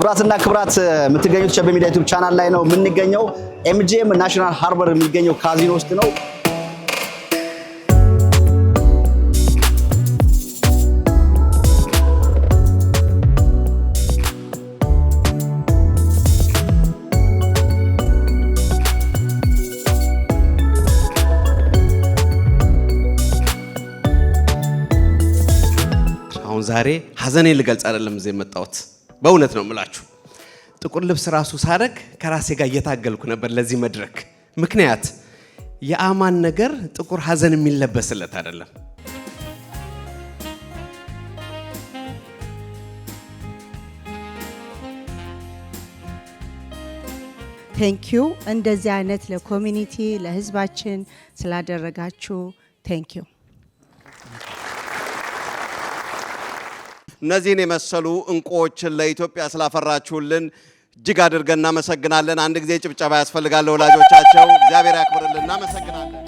ክብራትና ክብራት የምትገኙት ቸቤ ሚዲያ ዩቲዩብ ቻናል ላይ ነው የምንገኘው። ኤምጂኤም ናሽናል ሃርበር የሚገኘው ካዚኖ ውስጥ ነው። አሁን ዛሬ ሐዘኔን ልገልጽ አይደለም እዚህ የመጣሁት በእውነት ነው የምላችሁ። ጥቁር ልብስ ራሱ ሳረግ ከራሴ ጋር እየታገልኩ ነበር ለዚህ መድረክ። ምክንያት የአማን ነገር ጥቁር ሐዘን የሚለበስለት አይደለም። ቴንክ ዩ እንደዚህ አይነት ለኮሚኒቲ ለህዝባችን ስላደረጋችሁ ቴንክ ዩ። እነዚህን የመሰሉ እንቁዎችን ለኢትዮጵያ ስላፈራችሁልን እጅግ አድርገን እናመሰግናለን። አንድ ጊዜ ጭብጨባ ያስፈልጋል ወላጆቻቸው። እግዚአብሔር ያክብርልን። እናመሰግናለን።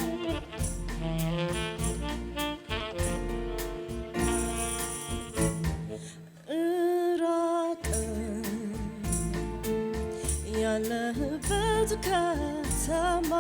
ያለህበት ከተማ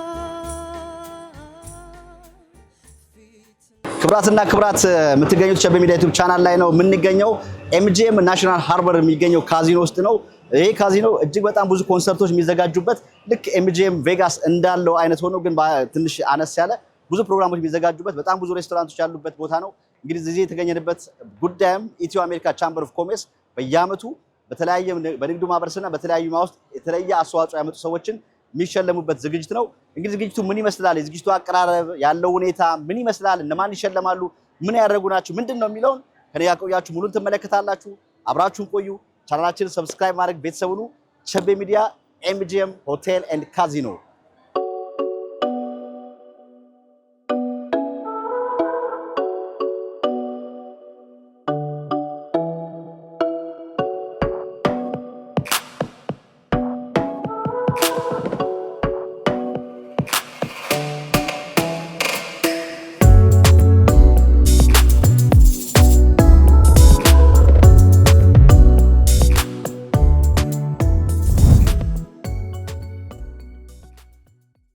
ክብራትና ክብራት የምትገኙት ቸቤ ሚዲያ ዩቲዩብ ቻናል ላይ ነው የምንገኘው። ኤምጂኤም ናሽናል ሃርበር የሚገኘው ካዚኖ ውስጥ ነው። ይሄ ካዚኖ እጅግ በጣም ብዙ ኮንሰርቶች የሚዘጋጁበት ልክ ኤምጂኤም ቬጋስ እንዳለው አይነት ሆኖ ግን ትንሽ አነስ ያለ ብዙ ፕሮግራሞች የሚዘጋጁበት በጣም ብዙ ሬስቶራንቶች ያሉበት ቦታ ነው። እንግዲህ እዚህ የተገኘንበት ጉዳይም ኢትዮ አሜሪካ ቻምበር ኦፍ ኮሜርስ በየዓመቱ በተለያየ በንግዱ ማህበረሰብና በተለያዩ ውስጥ የተለየ አስተዋጽኦ ያመጡ ሰዎችን የሚሸለሙበት ዝግጅት ነው። እንግዲህ ዝግጅቱ ምን ይመስላል፣ የዝግጅቱ አቀራረብ ያለው ሁኔታ ምን ይመስላል፣ እነማን ይሸለማሉ፣ ምን ያደርጉ ናቸው፣ ምንድነው የሚለውን ከኔ ጋር ቆያችሁ ሙሉን ትመለከታላችሁ። አብራችሁን ቆዩ። ቻናላችንን ሰብስክራይብ ማድረግ ቤተሰቡ ነው። ቸቤ ሚዲያ ኤምጂኤም ሆቴል ኤንድ ካዚኖ።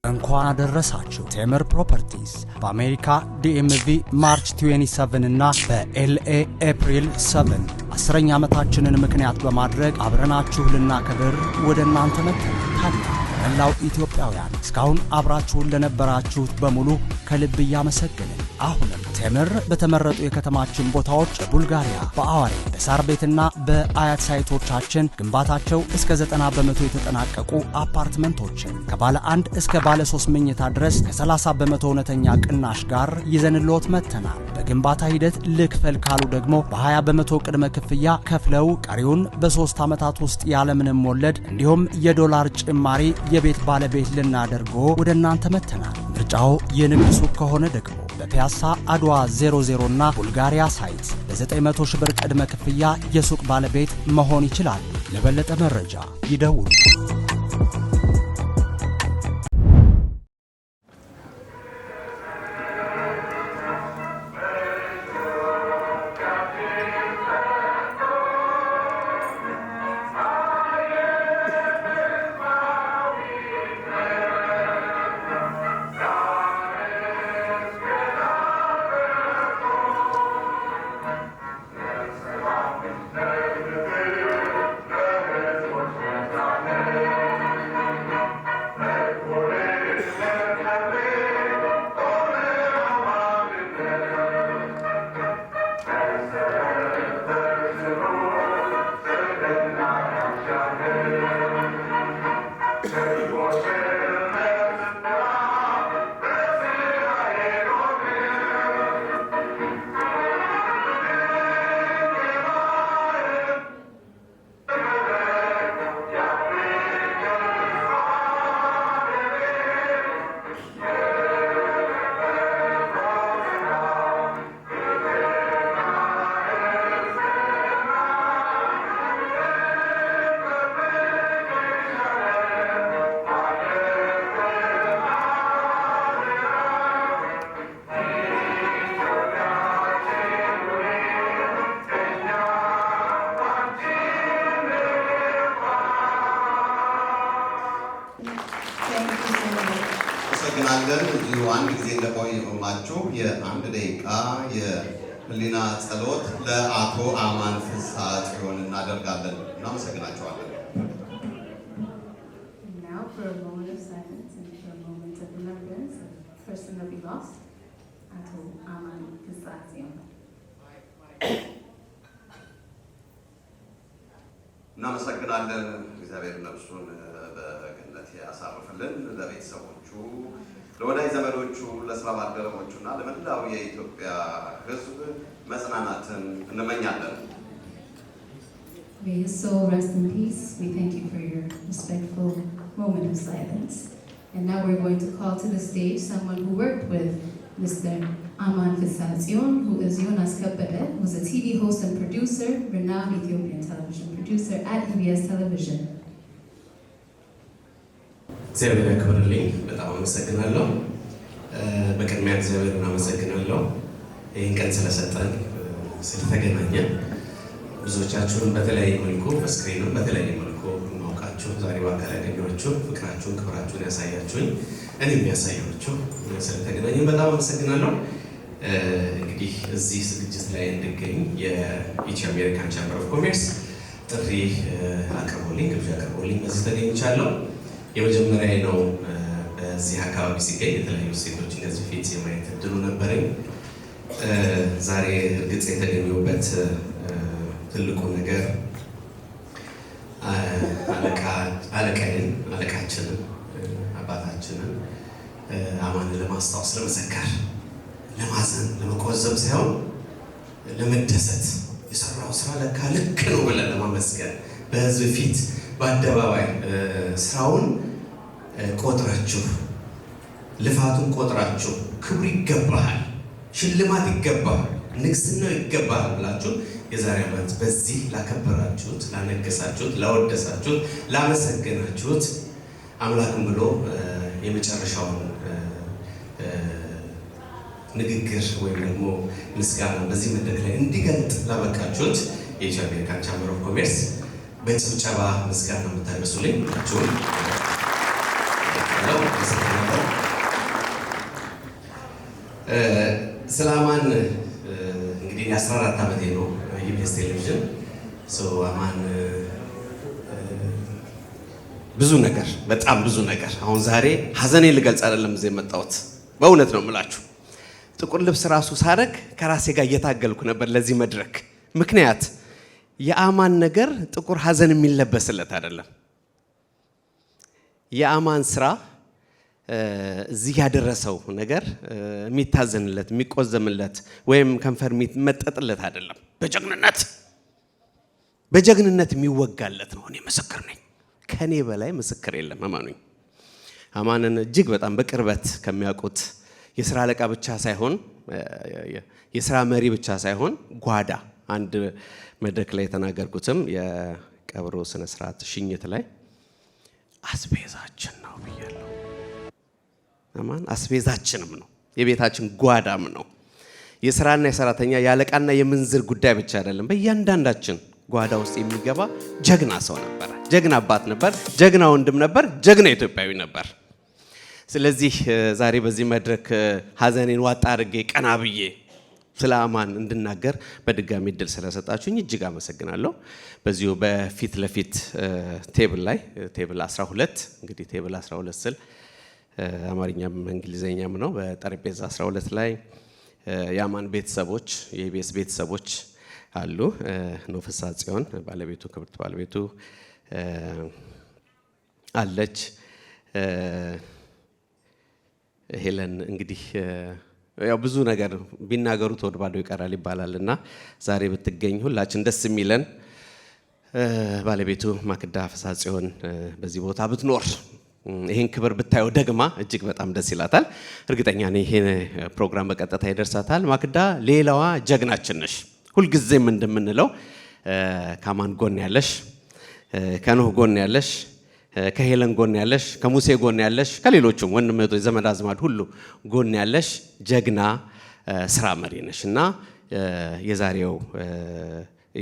እንኳን አደረሳችሁ። ቴምር ፕሮፐርቲስ በአሜሪካ ዲኤምቪ ማርች 27 እና በኤልኤ ኤፕሪል 7 10ኛ ዓመታችንን ምክንያት በማድረግ አብረናችሁ ልናከብር ወደ እናንተ መጥተናል። መላው ኢትዮጵያውያን እስካሁን አብራችሁን ለነበራችሁት በሙሉ ከልብ እያመሰገንን አሁንም ቴምር በተመረጡ የከተማችን ቦታዎች በቡልጋሪያ፣ በአዋሬ፣ በሳር ቤትና በአያት ሳይቶቻችን ግንባታቸው እስከ 90% የተጠናቀቁ አፓርትመንቶችን ከባለ 1 እስከ ባለ 3 መኝታ ድረስ ከ30 በመቶ እውነተኛ ቅናሽ ጋር ይዘንልዎት መጥተናል። በግንባታ ሂደት ልክፈል ካሉ ደግሞ በ20 በመቶ ቅድመ ክፍያ ከፍለው ቀሪውን በ3 ዓመታት ውስጥ ያለምንም ወለድ እንዲሁም የዶላር ጭማሪ የቤት ባለቤት ልናደርጎ ወደ እናንተ መጥተናል። ምርጫው የንግድ ሱቅ ከሆነ ደግሞ በፒያሳ አድዋ 00 እና ቡልጋሪያ ሳይት በ900 ሺህ ብር ቅድመ ክፍያ የሱቅ ባለቤት መሆን ይችላል። ለበለጠ መረጃ ይደውሉ። አንድ ጊዜ እንደቆየሁላችሁ የአንድ ደቂቃ የህሊና ጸሎት ለአቶ አማን ፍስሐ ጽዮን እናደርጋለን። እናመሰግናቸዋለን። Now for a moment of silence and for a moment of remembrance of the person that we lost, Ato Aman Fusha ጽዮን. እናመሰግናለን። እግዚአብሔር ነፍሱን በገነት ያሳርፍልን። ለቤተሰቦቹ፣ ለወዳጅ ዘመዶቹ፣ ለስራ ባልደረቦቹና ለመላው የኢትዮጵያ ሕዝብ መጽናናትን እንመኛለን። May his soul rest in peace. We thank you for your respectful moment of silence. And now we're going to call to the stage someone who worked with Mr. Aman Fusha ጽዮን, who is Jonas Kabbede, who's a TV host and producer, renowned Ethiopian television producer at EBS Television. እግዚአብሔር ያክብርልኝ። በጣም አመሰግናለሁ። በቅድሚያ እግዚአብሔር እናመሰግናለሁ ይህን ቀን ስለሰጠን ስለተገናኘን። ብዙዎቻችሁን በተለያየ መልኩ በስክሪንም በተለያየ መልኩ ማውቃችሁ ዛሬ በአካል ያገኘኋችሁ ፍቅራችሁን ክብራችሁን ያሳያችሁኝ እኔም ያሳያችሁ ስለተገናኘን በጣም አመሰግናለሁ። እንግዲህ እዚህ ዝግጅት ላይ እንድገኝ የኢትዮ አሜሪካን ቻምበር ኦፍ ኮሜርስ ጥሪ አቅርቦልኝ ግብዣ አቅርቦልኝ በዚህ ተገኝቻለሁ። የመጀመሪያ ነው በዚህ አካባቢ ሲገኝ የተለያዩ ሴቶች እንደዚህ ፊት የማየት እድሉ ነበረኝ። ዛሬ እርግጥ የተገኘሁበት ትልቁ ነገር አለቃችንን አባታችንን አማንን ለማስታወስ ለመዘከር፣ ለማዘን፣ ለመቆዘብ ሳይሆን ለመደሰት የሰራው ስራ ለካ ልክ ነው ብለን ለማመስገን በህዝብ ፊት በአደባባይ ስራውን ቆጥራችሁ ልፋቱን ቆጥራችሁ ክብር ይገባሃል፣ ሽልማት ይገባሃል፣ ንግስናው ይገባሃል ብላችሁ የዛሬ ዓመት በዚህ ላከበራችሁት፣ ላነገሳችሁት፣ ላወደሳችሁት፣ ላመሰገናችሁት አምላክም ብሎ የመጨረሻውን ንግግር ወይም ደግሞ ምስጋና በዚህ መድረክ ላይ እንዲገልጥ ላበቃችሁት የኢትዮ አሜሪካን ቻምበር ኦፍ ኮሜርስ በጭብጨባ ምስጋና የምታደርሱልኝ ናችሁን። ስለ አማን እንግዲህ 14 ዓመቴ ነው ኢቢኤስ ቴሌቪዥን። አማን ብዙ ነገር በጣም ብዙ ነገር አሁን ዛሬ ሀዘኔን ልገልጽ አይደለም እዚህ የመጣሁት፣ በእውነት ነው የምላችሁ። ጥቁር ልብስ ራሱ ሳረግ ከራሴ ጋር እየታገልኩ ነበር ለዚህ መድረክ። ምክንያት የአማን ነገር ጥቁር ሀዘን የሚለበስለት አይደለም። የአማን ስራ እዚህ ያደረሰው ነገር የሚታዘንለት የሚቆዘምለት ወይም ከንፈር የሚመጠጥለት አይደለም። በጀግንነት የሚወጋለት ነው። እኔ ምስክር ነኝ። ከኔ በላይ ምስክር የለም። እመኑኝ። አማንን እጅግ በጣም በቅርበት ከሚያውቁት የስራ አለቃ ብቻ ሳይሆን የስራ መሪ ብቻ ሳይሆን ጓዳ አንድ መድረክ ላይ የተናገርኩትም የቀብሩ ስነ ስርዓት ሽኝት ላይ አስቤዛችን ነው ብያለሁ። አማን አስቤዛችንም ነው፣ የቤታችን ጓዳም ነው። የስራና የሰራተኛ የአለቃና የምንዝር ጉዳይ ብቻ አይደለም። በእያንዳንዳችን ጓዳ ውስጥ የሚገባ ጀግና ሰው ነበር። ጀግና አባት ነበር፣ ጀግና ወንድም ነበር፣ ጀግና ኢትዮጵያዊ ነበር። ስለዚህ ዛሬ በዚህ መድረክ ሀዘኔን ዋጣ አድርጌ ቀና ብዬ ስለ አማን እንድናገር በድጋሚ እድል ስለሰጣችሁኝ እጅግ አመሰግናለሁ። በዚሁ በፊት ለፊት ቴብል ላይ ቴብል 12 እንግዲህ ቴብል 12 ስል አማርኛም እንግሊዘኛም ነው። በጠረጴዛ 12 ላይ የአማን ቤተሰቦች የኢቢኤስ ቤተሰቦች አሉ። ፍስሐ ጽዮን ባለቤቱ ክብርት ባለቤቱ አለች። ሄለን እንግዲህ ያው ብዙ ነገር ቢናገሩ ተወድ ባዶ ይቀራል ይባላልና ዛሬ ብትገኝ ሁላችን ደስ የሚለን ባለቤቱ ማክዳ ፍስሐ ጽዮን በዚህ ቦታ ብትኖር ይሄን ክብር ብታየው ደግማ እጅግ በጣም ደስ ይላታል። እርግጠኛ ነኝ ይሄን ፕሮግራም በቀጥታ ይደርሳታል። ማክዳ ሌላዋ ጀግናችን ነሽ። ሁልጊዜም እንደምንለው ከአማን ጎን ያለሽ፣ ከኖህ ጎን ያለሽ፣ ከሄለን ጎን ያለሽ፣ ከሙሴ ጎን ያለሽ፣ ከሌሎቹም ወንድም እህቶች ዘመድ አዝማድ ሁሉ ጎን ያለሽ ጀግና ስራ መሪ ነሽ እና የዛሬው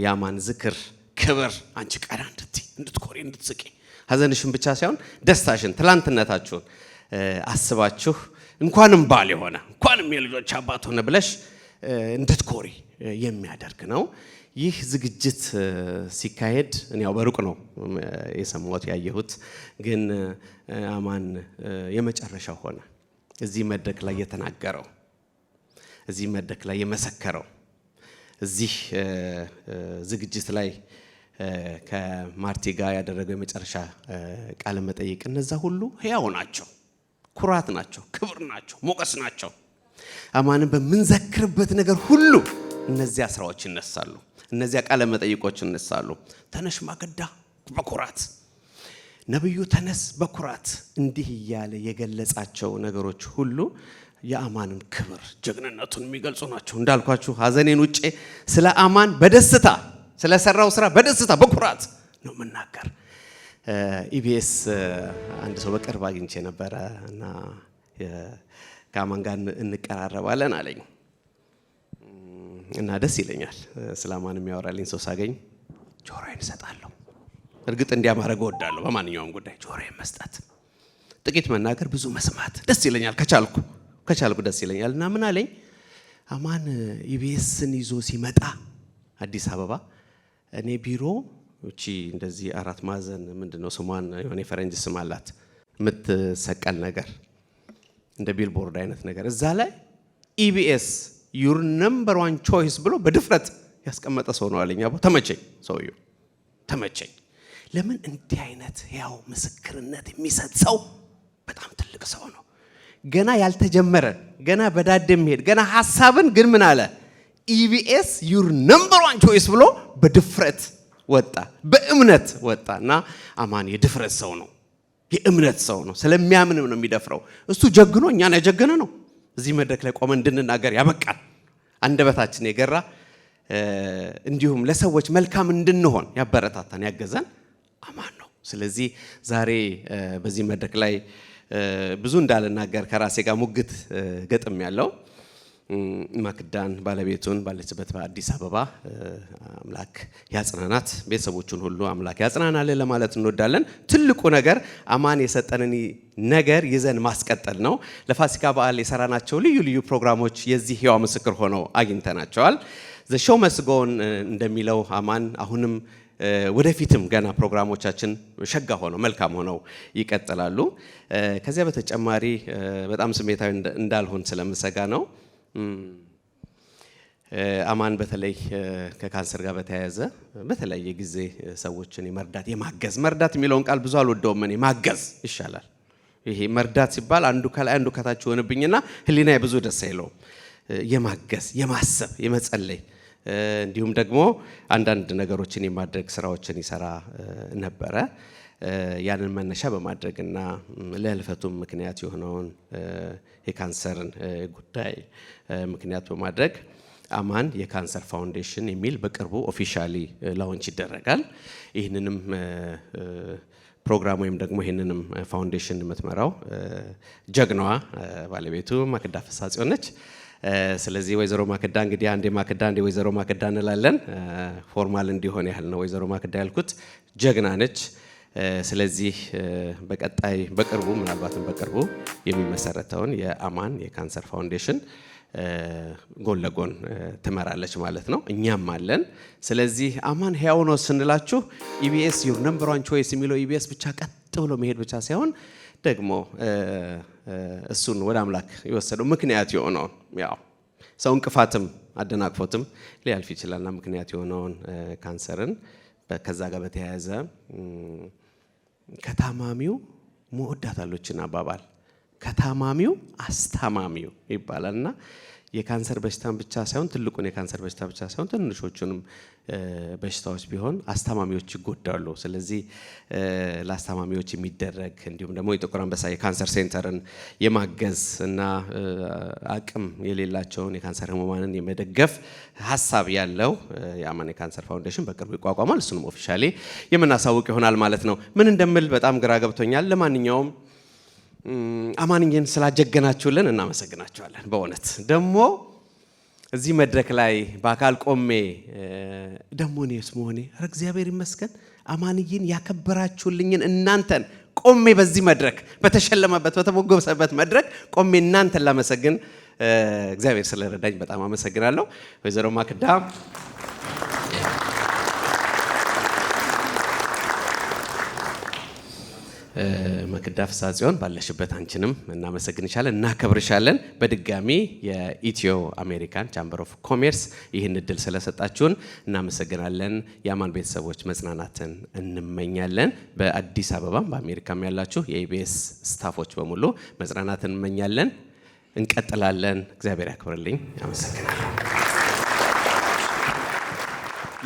የአማን ዝክር ክብር አንቺ ቀና እንድትኮሪ እንድትስቂ ሀዘንሽን ብቻ ሳይሆን ደስታሽን ትላንትነታችሁን አስባችሁ እንኳንም ባል የሆነ እንኳንም የልጆች አባት ሆነ ብለሽ እንድትኮሪ የሚያደርግ ነው። ይህ ዝግጅት ሲካሄድ እኔ ያው በሩቅ ነው የሰማሁት ያየሁት፣ ግን አማን የመጨረሻው ሆነ እዚህ መድረክ ላይ የተናገረው፣ እዚህ መድረክ ላይ የመሰከረው፣ እዚህ ዝግጅት ላይ ከማርቲ ጋር ያደረገው የመጨረሻ ቃለ መጠይቅ እነዛ ሁሉ ሕያው ናቸው፣ ኩራት ናቸው፣ ክብር ናቸው፣ ሞገስ ናቸው። አማንን በምንዘክርበት ነገር ሁሉ እነዚያ ስራዎች ይነሳሉ፣ እነዚያ ቃለ መጠይቆች ይነሳሉ። ተነሽ ማክዳ በኩራት ነብዩ ተነስ በኩራት እንዲህ እያለ የገለጻቸው ነገሮች ሁሉ የአማንን ክብር ጀግንነቱን የሚገልጹ ናቸው። እንዳልኳችሁ ሐዘኔን ውጪ ስለ አማን በደስታ ስለሰራው ስራ በደስታ በኩራት ነው መናገር። ኢቢኤስ አንድ ሰው በቅርብ አግኝቼ ነበረ እና ከአማን ጋር እንቀራረባለን አለኝ እና ደስ ይለኛል። ስለ አማን የሚያወራልኝ ሰው ሳገኝ ጆሮዬን እሰጣለሁ። እርግጥ እንዲያማረግ እወዳለሁ። በማንኛውም ጉዳይ ጆሮዬን መስጠት፣ ጥቂት መናገር፣ ብዙ መስማት ደስ ይለኛል። ከቻልኩ ደስ ይለኛል። እና ምን አለኝ፣ አማን ኢቢኤስን ይዞ ሲመጣ አዲስ አበባ እኔ ቢሮ እቺ እንደዚህ 4 ማዕዘን ምንድነው ስሟን የሆነ የፈረንጅ ስም አላት የምትሰቀል ነገር እንደ ቢልቦርድ አይነት ነገር እዛ ላይ ኢቢኤስ ዩር ነምበር 1 ቾይስ ብሎ በድፍረት ያስቀመጠ ሰው ነው አለኝ። አቦ ተመቸኝ፣ ሰውየው ተመቸኝ። ለምን እንዲህ አይነት ያው ምስክርነት የሚሰጥ ሰው በጣም ትልቅ ሰው ነው። ገና ያልተጀመረ ገና በዳደ የሚሄድ ገና ሐሳብን ግን ምን አለ ኢቢኤስ ዩር ነምበር 1 ቾይስ ብሎ በድፍረት ወጣ፣ በእምነት ወጣና አማን የድፍረት ሰው ነው፣ የእምነት ሰው ነው። ስለሚያምንም ነው የሚደፍረው። እሱ ጀግኖ እኛን ያጀገነ ነው። እዚህ መድረክ ላይ ቆመን እንድንናገር ያበቃል። አንደበታችን የገራ እንዲሁም ለሰዎች መልካም እንድንሆን ያበረታታን ያገዘን አማን ነው። ስለዚህ ዛሬ በዚህ መድረክ ላይ ብዙ እንዳልናገር ከራሴ ጋር ሙግት ገጥም ያለው ማክዳን ባለቤቱን ባለችበት በአዲስ አበባ አምላክ ያጽናናት፣ ቤተሰቦቹን ሁሉ አምላክ ያጽናናል ለማለት እንወዳለን። ትልቁ ነገር አማን የሰጠንን ነገር ይዘን ማስቀጠል ነው። ለፋሲካ በዓል የሰራናቸው ልዩ ልዩ ፕሮግራሞች የዚህ ሕያው ምስክር ሆነው አግኝተናቸዋል። ዘ ሾው መስት ጎ ኦን እንደሚለው አማን አሁንም ወደፊትም ገና ፕሮግራሞቻችን ሸጋ ሆነው መልካም ሆነው ይቀጥላሉ። ከዚያ በተጨማሪ በጣም ስሜታዊ እንዳልሆን ስለምሰጋ ነው። አማን በተለይ ከካንሰር ጋር በተያያዘ በተለያየ ጊዜ ሰዎችን የመርዳት የማገዝ መርዳት የሚለውን ቃል ብዙ አልወደውም እኔ ማገዝ ይሻላል። ይሄ መርዳት ሲባል አንዱ ከላይ አንዱ ከታች ሆነብኝና ህሊናዬ ብዙ ደስ አይለውም። የማገዝ የማሰብ የመጸለይ እንዲሁም ደግሞ አንዳንድ ነገሮችን የማድረግ ስራዎችን ይሰራ ነበረ። ያንን መነሻ በማድረግና ለህልፈቱም ምክንያት የሆነውን የካንሰርን ጉዳይ ምክንያት በማድረግ አማን የካንሰር ፋውንዴሽን የሚል በቅርቡ ኦፊሻሊ ላውንች ይደረጋል። ይህንንም ፕሮግራም ወይም ደግሞ ይህንንም ፋውንዴሽን የምትመራው ጀግናዋ ባለቤቱ ማክዳ ፍሳጽዮን ነች። ስለዚህ ወይዘሮ ማክዳ እንግዲህ አንዴ ማክዳ አንዴ ወይዘሮ ማክዳ እንላለን። ፎርማል እንዲሆን ያህል ነው ወይዘሮ ማክዳ ያልኩት። ጀግና ነች። ስለዚህ በቀጣይ በቅርቡ ምናልባትም በቅርቡ የሚመሰረተውን የአማን የካንሰር ፋውንዴሽን ጎን ለጎን ትመራለች ማለት ነው። እኛም አለን። ስለዚህ አማን ሕያው ነው ስንላችሁ ኢቢኤስ ዩር ነምበር 1 ቾይስ የሚለው ኢቢኤስ ብቻ ቀጥ ብሎ መሄድ ብቻ ሳይሆን ደግሞ እሱን ወደ አምላክ የወሰደው ምክንያት የሆነውን ያው ሰው እንቅፋትም አደናቅፎትም ሊያልፍ ይችላልና ምክንያት የሆነውን ካንሰርን ከዛ ጋር በተያያዘ ከታማሚው መወዳታሎችን አባባል ከታማሚው አስታማሚው ይባላልና የካንሰር በሽታን ብቻ ሳይሆን ትልቁን የካንሰር በሽታ ብቻ ሳይሆን ትንሾቹንም በሽታዎች ቢሆን አስታማሚዎች ይጎዳሉ። ስለዚህ ለአስታማሚዎች የሚደረግ እንዲሁም ደግሞ የጥቁር አንበሳ የካንሰር ሴንተርን የማገዝ እና አቅም የሌላቸውን የካንሰር ህሙማንን የመደገፍ ሀሳብ ያለው የአማን የካንሰር ፋውንዴሽን በቅርቡ ይቋቋማል። እሱንም ኦፊሻሊ የምናሳውቅ ይሆናል ማለት ነው። ምን እንደምል በጣም ግራ ገብቶኛል። ለማንኛውም አማንዬን ስላጀገናችሁልን እናመሰግናችኋለን። በእውነት ደግሞ እዚህ መድረክ ላይ በአካል ቆሜ ደግሞ እኔስ መሆኔ እግዚአብሔር ይመስገን አማንዬን ያከበራችሁልኝን እናንተን ቆሜ በዚህ መድረክ በተሸለመበት በተሞገሰበት መድረክ ቆሜ እናንተን ላመሰግን እግዚአብሔር ስለረዳኝ በጣም አመሰግናለሁ። ወይዘሮ ማክዳ ማክዳ ፍስሐ ጽዮን ባለሽበት አንቺንም እናመሰግንሻለን፣ እናከብርሻለን። በድጋሚ የኢትዮ አሜሪካን ቻምበር ኦፍ ኮሜርስ ይህን እድል ስለሰጣችሁን እናመሰግናለን። የአማን ቤተሰቦች መጽናናትን እንመኛለን። በአዲስ አበባም በአሜሪካም ያላችሁ የኢቢኤስ ስታፎች በሙሉ መጽናናትን እንመኛለን። እንቀጥላለን። እግዚአብሔር ያክብርልኝ። አመሰግናለሁ።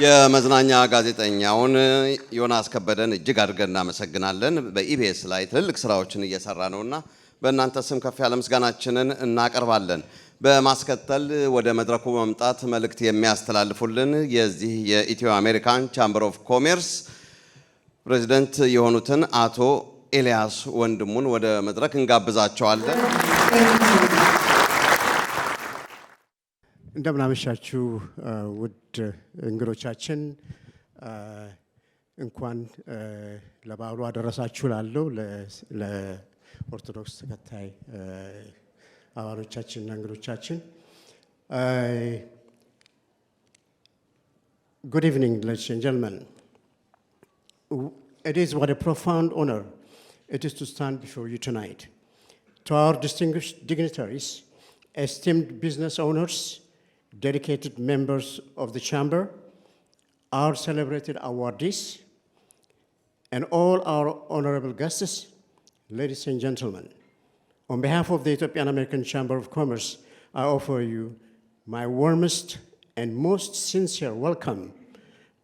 የመዝናኛ ጋዜጠኛውን ዮናስ ከበደን እጅግ አድርገን እናመሰግናለን። በኢቢኤስ ላይ ትልልቅ ስራዎችን እየሰራ ነውና በእናንተ ስም ከፍ ያለ ምስጋናችንን እናቀርባለን። በማስከተል ወደ መድረኩ በመምጣት መልእክት የሚያስተላልፉልን የዚህ የኢትዮ አሜሪካን ቻምበር ኦፍ ኮሜርስ ፕሬዚደንት የሆኑትን አቶ ኤልያስ ወንድሙን ወደ መድረክ እንጋብዛቸዋለን። እንደምን አመሻችሁ ውድ እንግዶቻችን፣ እንኳን ለበዓሉ አደረሳችሁ ላለው ለኦርቶዶክስ ተከታይ አባሎቻችንና እንግዶቻችን። Good evening, ladies and gentlemen. It is what a profound honor it is to stand before you tonight. To our distinguished dignitaries, esteemed business owners, dedicated members of the Chamber, our celebrated awardees, and all our honorable guests, ladies and gentlemen, on behalf of the Ethiopian American Chamber of Commerce, I offer you my warmest and most sincere welcome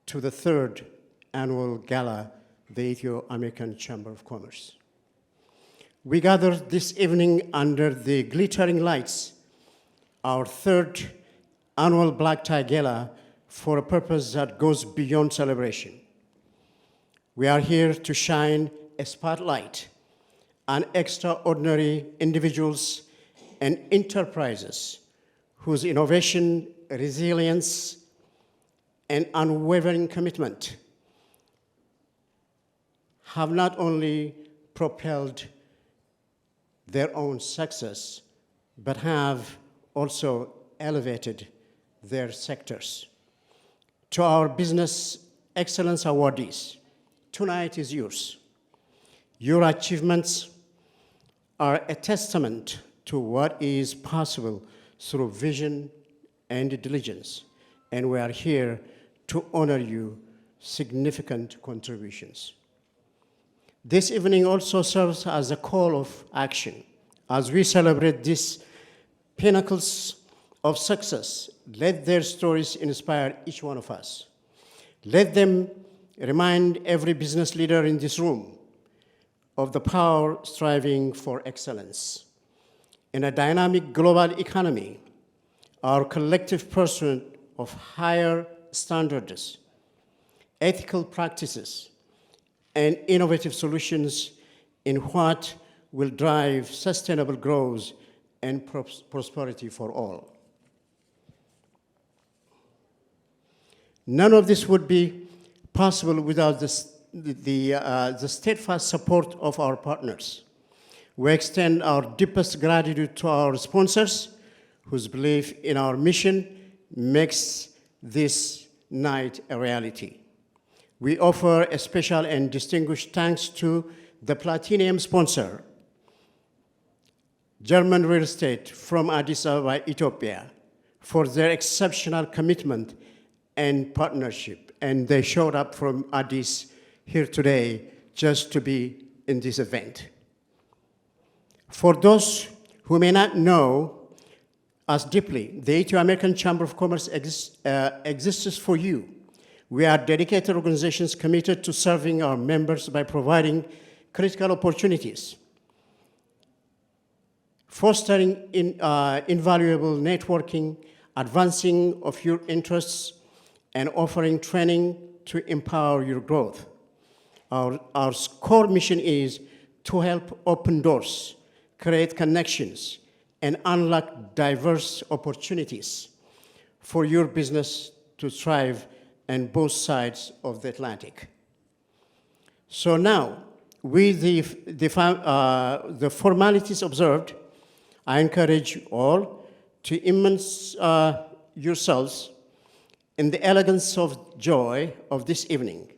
to the third annual gala, the Ethio-American Chamber of Commerce. We gather this evening under the glittering lights, our third annual Black Tie Gala, for a purpose that goes beyond celebration. We are here to shine a spotlight on extraordinary individuals and enterprises whose innovation, resilience, and unwavering commitment have not only propelled their own success, but have also elevated their sectors. To our Business Excellence awardees, tonight is yours. Your achievements are a testament to what is possible through vision and diligence, and we are here to honor you significant contributions. This evening also serves as a call of action as we celebrate these pinnacles of success. Let their stories inspire each one of us. Let them remind every business leader in this room of the power striving for excellence. In a dynamic global economy, our collective pursuit of higher standards, ethical practices, and innovative solutions in what will drive sustainable growth and prosperity for all. None of this would be possible without the steadfast support of our partners. We extend our deepest gratitude to our sponsors, whose belief in our mission makes this night a reality. We offer a special and distinguished thanks to the platinum sponsor, German Real Estate from Addis Ababa, Ethiopia, for their exceptional commitment and partnership. And they showed up from Addis here today just to be in this event. For those who may not know us deeply, the Ethio-American Chamber of Commerce exists for you. We are dedicated organizations committed to serving our members by providing critical opportunities, fostering invaluable networking, advancing of your interests, and offering training to empower your growth. Our core mission is to help open doors, create connections, and unlock diverse opportunities for your business to thrive on both sides of the Atlantic. So now, With the formalities observed, I encourage all to immerse yourselves in the elegance of joy of this evening.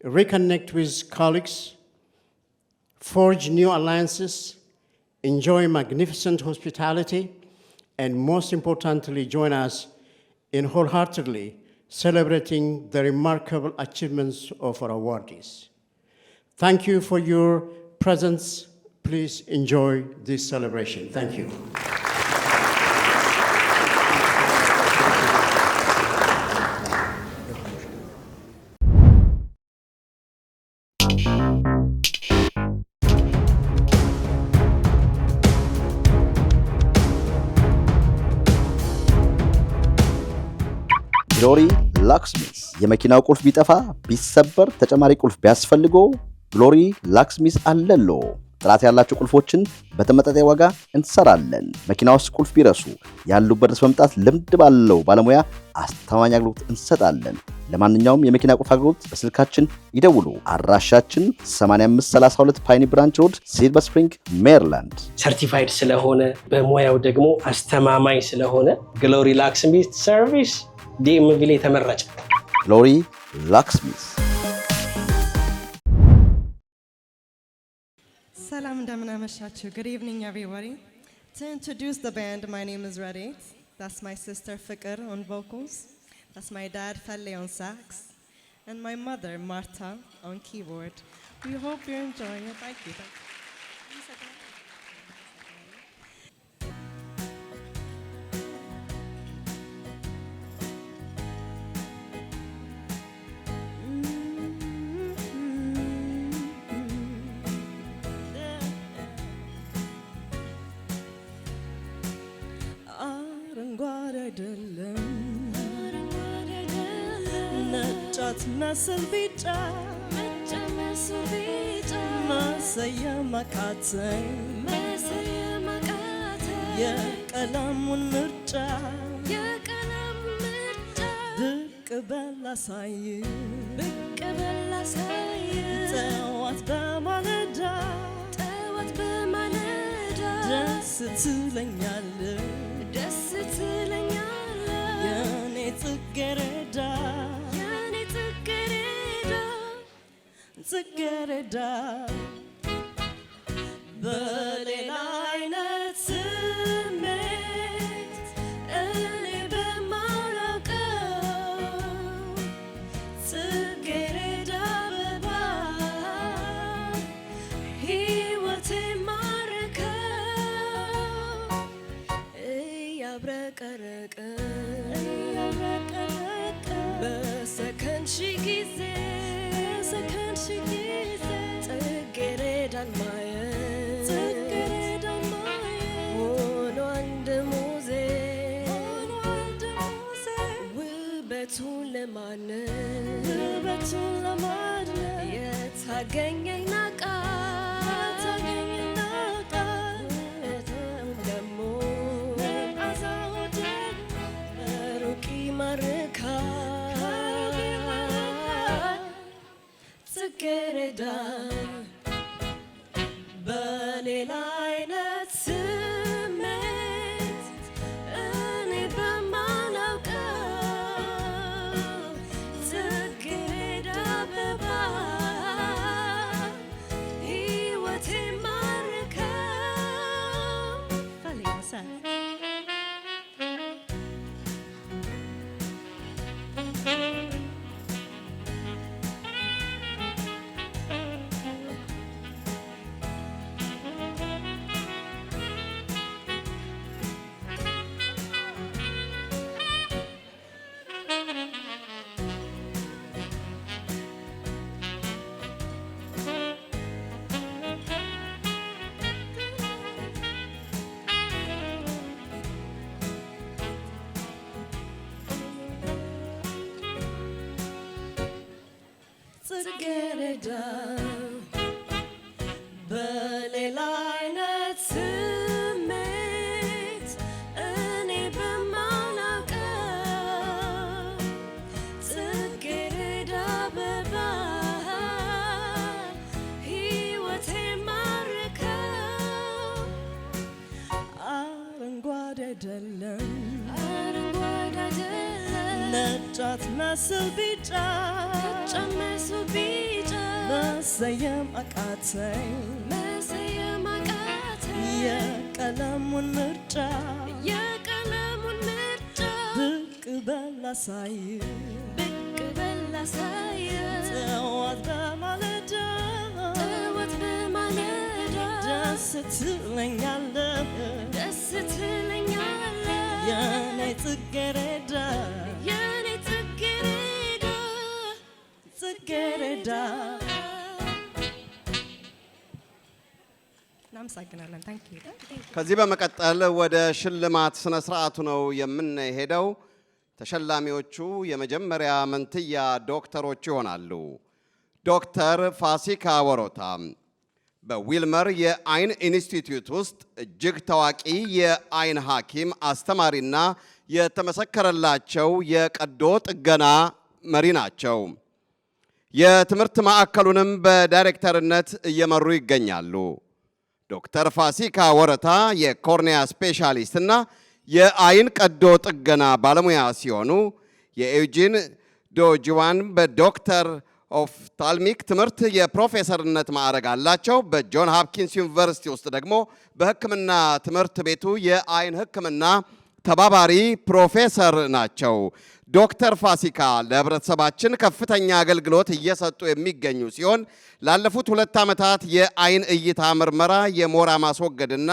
Reconnect with colleagues, forge new alliances, enjoy magnificent hospitality, and most importantly, join us in wholeheartedly celebrating the remarkable achievements of our awardees. Thank you for your presence. Please enjoy this celebration. Thank you. ግሎሪ ላክስሚስ የመኪናው ቁልፍ ቢጠፋ ቢሰበር ተጨማሪ ቁልፍ ቢያስፈልገው ግሎሪ ላክስሚስ አለሎ። ጥራት ያላቸው ቁልፎችን በተመጣጣኝ ዋጋ እንሰራለን። መኪና ውስጥ ቁልፍ ቢረሱ ያሉበት ድረስ መምጣት ልምድ ባለው ባለሙያ አስተማማኝ አገልግሎት እንሰጣለን። ለማንኛውም የመኪና ቁልፍ አገልግሎት በስልካችን ይደውሉ። አድራሻችን 8532 ፓይኒ ብራንች ሮድ ሲልቨር ስፕሪንግ ሜሪላንድ። ሰርቲፋይድ ስለሆነ በሙያው ደግሞ አስተማማኝ ስለሆነ ግሎሪ ላክስሚስ ሰርቪስ DMV ላይ ተመረጨ። ግሎሪ ላክስሚስ። ሰላም እንደምን አመሻችሁ። Good evening everybody. To introduce the band, my name is Radit. That's my sister Fikr on vocals. That's my dad Falle on sax. And my mother Marta on keyboard. We hope you're enjoying it. Thank you. መስል ቢጫ መሰየም አቃተኝ የቀለሙን ምርጫ ብቅ በል አሳይ ጠዋት በማለዳ ደስ ትለኛለህ የኔ ጽጌረዳ ጽጌረዳ በሌላ አይነት ስሜት እኔ በማላውቀው ጽጌረዳ አበባ ሕይወቴ ማረከው እያብረቀረቀ በሰከንድ ሺህ ጊዜ ጽጌረዳን ማየት ሆኖ አንድ ሙዜ ውበቱን ለማድነቅ የታገኘኝ ናቃት ደሞ ሩቅ ይማርካል ጽጌረዳ በሌላ አይነት ስሜት እኔ በማላውቀው ጽጌረዳ አበባ ሕይወቴ ማረከው ጽጌረዳ በሌላ አይነት ስሜት እኔ በማላውቀው ጽጌረዳ አበባ አይደለም አረንጓዴ አይደለም ነጫት መስል ቢጫ ነጭ መስሎ ቢጫ መሰየም አቃተኝ መሰየም አቃተኝ የቀለሙን ምርጫ የቀለሙን ምርጫ ብቅ በል አሳይ ብቅ በል አሳይ ጠዋት በማለዳ ጠዋት በማለዳ ደስ ትለኛለህ ደስ ትለኛለህ የኔ ጽጌረዳ የኔ ጽጌረዳ ጽጌረዳ እናመሰግናለን። ታንክ ዩ። ከዚህ በመቀጠል ወደ ሽልማት ስነ ስርዓቱ ነው የምንሄደው። ተሸላሚዎቹ የመጀመሪያ መንትያ ዶክተሮች ይሆናሉ። ዶክተር ፋሲካ ወሮታ በዊልመር የአይን ኢንስቲትዩት ውስጥ እጅግ ታዋቂ የአይን ሐኪም አስተማሪና የተመሰከረላቸው የቀዶ ጥገና መሪ ናቸው። የትምህርት ማዕከሉንም በዳይሬክተርነት እየመሩ ይገኛሉ። ዶክተር ፋሲካ ወረታ የኮርኒያ ስፔሻሊስት እና የአይን ቀዶ ጥገና ባለሙያ ሲሆኑ የኤውጂን ዶጂዋን በዶክተር ኦፍታልሚክ ትምህርት የፕሮፌሰርነት ማዕረግ አላቸው። በጆን ሃፕኪንስ ዩኒቨርሲቲ ውስጥ ደግሞ በሕክምና ትምህርት ቤቱ የአይን ሕክምና ተባባሪ ፕሮፌሰር ናቸው። ዶክተር ፋሲካ ለህብረተሰባችን ከፍተኛ አገልግሎት እየሰጡ የሚገኙ ሲሆን ላለፉት 2 ዓመታት የአይን እይታ ምርመራ፣ የሞራ ማስወገድና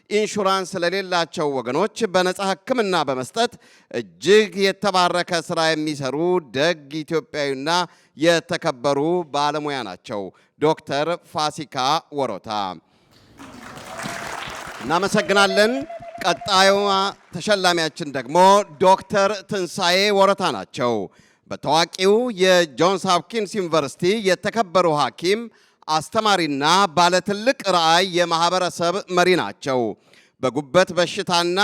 ኢንሹራንስ ለሌላቸው ወገኖች በነፃ ሕክምና በመስጠት እጅግ የተባረከ ስራ የሚሰሩ ደግ ኢትዮጵያዊና የተከበሩ ባለሙያ ናቸው። ዶክተር ፋሲካ ወሮታ እናመሰግናለን። ቀጣዩዋ ተሸላሚያችን ደግሞ ዶክተር ትንሳኤ ወረታ ናቸው። በታዋቂው የጆንስ ሆፕኪንስ ዩኒቨርሲቲ የተከበሩ ሐኪም አስተማሪና ባለትልቅ ራዕይ የማህበረሰብ መሪ ናቸው። በጉበት በሽታና